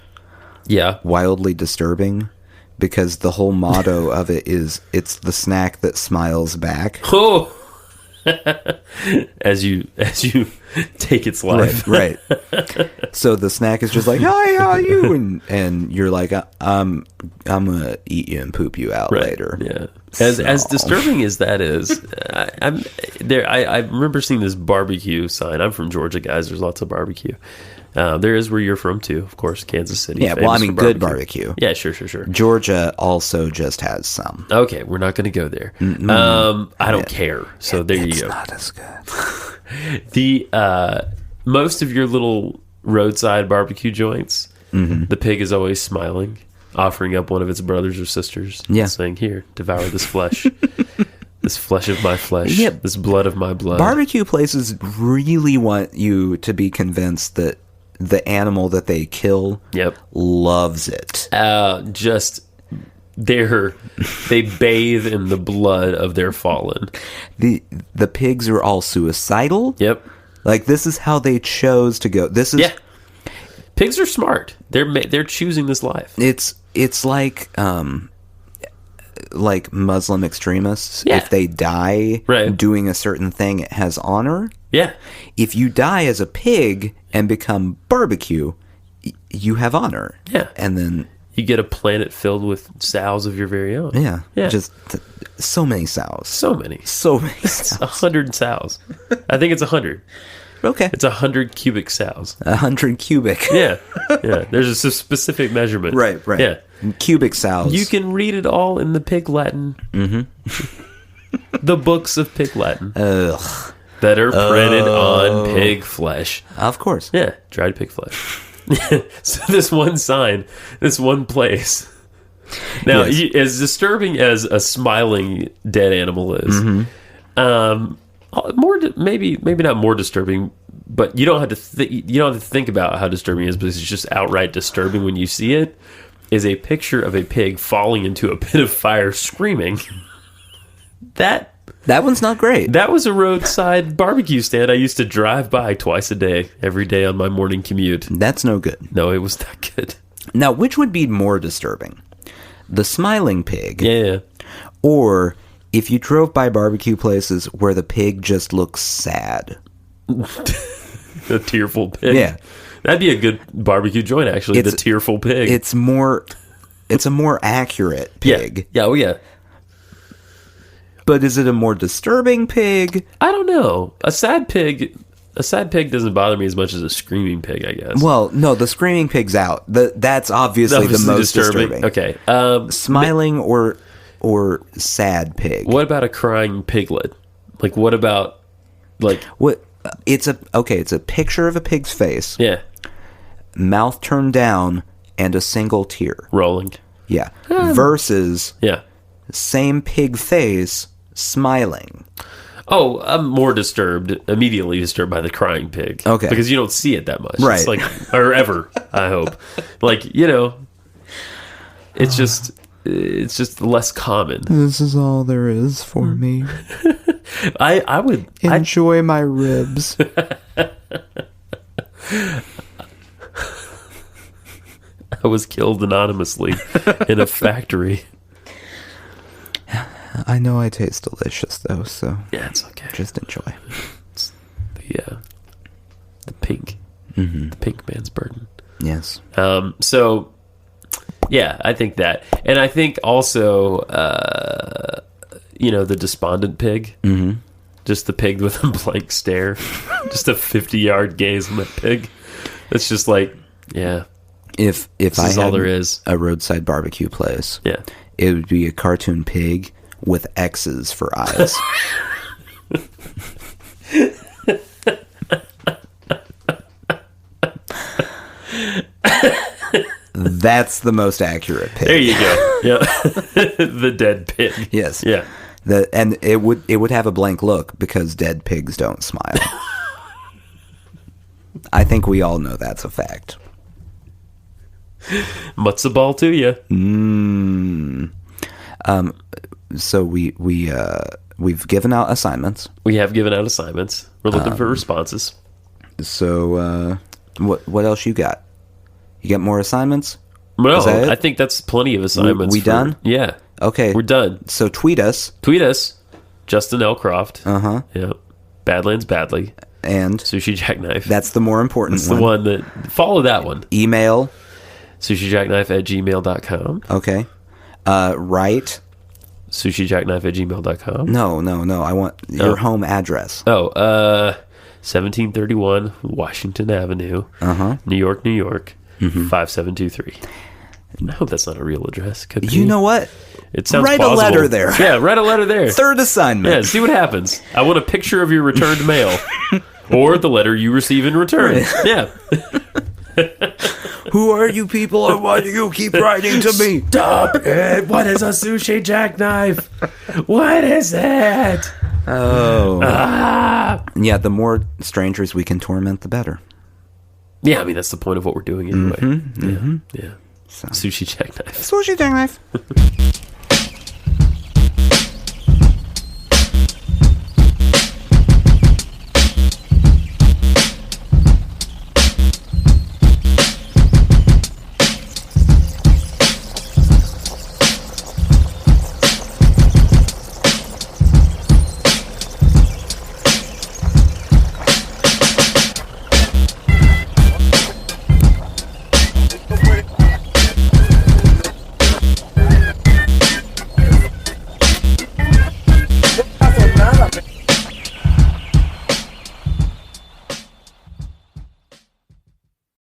Yeah. wildly disturbing because the whole motto of it is it's the snack that smiles back. Oh, as you take its life, Right. So the snack is just like, hi, how are you? And you're like, I'm gonna eat you and poop you out later. Yeah. As disturbing as that is, I'm there. I remember seeing this barbecue sign. I'm from Georgia, guys. There's lots of barbecue. There is where you're from too, of course, Kansas City. Yeah, well, I mean, good barbecue. Yeah, sure. Georgia also just has some. Okay, we're not going to go there. I don't care. So there you go. It's not as good. The most of your little roadside barbecue joints, the pig is always smiling, offering up one of its brothers or sisters, saying, "Here, devour this flesh." This flesh of my flesh, this blood of my blood. Barbecue places really want you to be convinced that the animal that they kill loves it. They bathe in the blood of their fallen. The pigs are all suicidal. Yep. Like, this is how they chose to go. This is Pigs are smart. They're choosing this life. It's like Muslim extremists. If they die doing a certain thing, it has honor. Yeah. If you die as a pig and become barbecue, you have honor. Yeah. And then you get a planet filled with sows of your very own. Yeah. Just so many sows. So many sows. 100 sows. I think it's 100. Okay. It's 100 cubic sows. 100 cubic. Yeah. There's a specific measurement. Right. Yeah. Cubic sows. You can read it all in the Pig Latin. The books of Pig Latin. Ugh. That are printed on pig flesh. Of course. Yeah, dried pig flesh. So this one sign, this one place. Now, as disturbing as a smiling dead animal is, maybe not more disturbing, but you don't have to think about how disturbing it is, because it's just outright disturbing when you see it. Is a picture of a pig falling into a pit of fire, screaming. That one's not great. That was a roadside barbecue stand I used to drive by twice a day, every day on my morning commute. That's no good. No, it was not good. Now, which would be more disturbing? The smiling pig? Yeah. Or if you drove by barbecue places where the pig just looks sad? A tearful pig? Yeah. That'd be a good barbecue joint, actually, the tearful pig. It's a more accurate pig. Yeah. Oh, yeah. But is it a more disturbing pig? I don't know. A sad pig doesn't bother me as much as a screaming pig, I guess. Well, no, the screaming pig's out. That's obviously the most disturbing. Okay. Smiling or sad pig. What about a crying piglet? Like, what about, like... What? It's a picture of a pig's face. Yeah. Mouth turned down and a single tear. Rolling. Yeah. Versus... Yeah. Same pig face, smiling. Oh, I'm immediately disturbed by the crying pig. Okay. Because you don't see it that much. Right. It's like, or ever, I hope. Like, it's just less common. This is all there is for me. I would... Enjoy my ribs. I was killed anonymously in a factory. I know I taste delicious, though, so... Yeah, it's okay. Just enjoy. It's the pink. Mm-hmm. The pink man's burden. Yes. So, yeah, I think that. And I think also, the despondent pig. Mm-hmm. Just the pig with a blank stare. Just a 50-yard gaze on that pig. It's just like, yeah. If I had all there is. A roadside barbecue place, yeah, it would be a cartoon pig with X's for eyes. That's the most accurate pig. There you go. Yeah. The dead pig. Yes. Yeah. And it would have a blank look because dead pigs don't smile. I think we all know that's a fact. Mutts A Ball to you. So we've given out assignments. We have given out assignments. We're looking for responses. So what else you got? You got more assignments, No, Is that it? I think that's plenty of assignments. We done? Yeah. Okay. We're done. So tweet us. Tweet us. Justin L. Croft. Uh-huh. Yep. Badlands Badly. And Sushi Jackknife. that's the more important That's the one that... Follow that one. Email. SushiJackknife@gmail.com. Okay. Write. SushiJackknife@gmail.com. No. I want your home address. 1731 Washington Avenue. Uh-huh. New York, New York. 5723. I hope that's not a real address. Could be. You know what? It sounds Write plausible. a letter there. Yeah, write a letter there. Third assignment. Yeah, see what happens. I want a picture of your returned mail. Or the letter you receive in return. Yeah. Who are you people and why do you keep writing to me? Stop it. What is a sushi jackknife? What is it? Oh. Yeah, the more strangers we can torment, the better. Yeah, I mean, that's the point of what we're doing anyway. Yeah. So. Sushi jackknife. Sushi jackknife.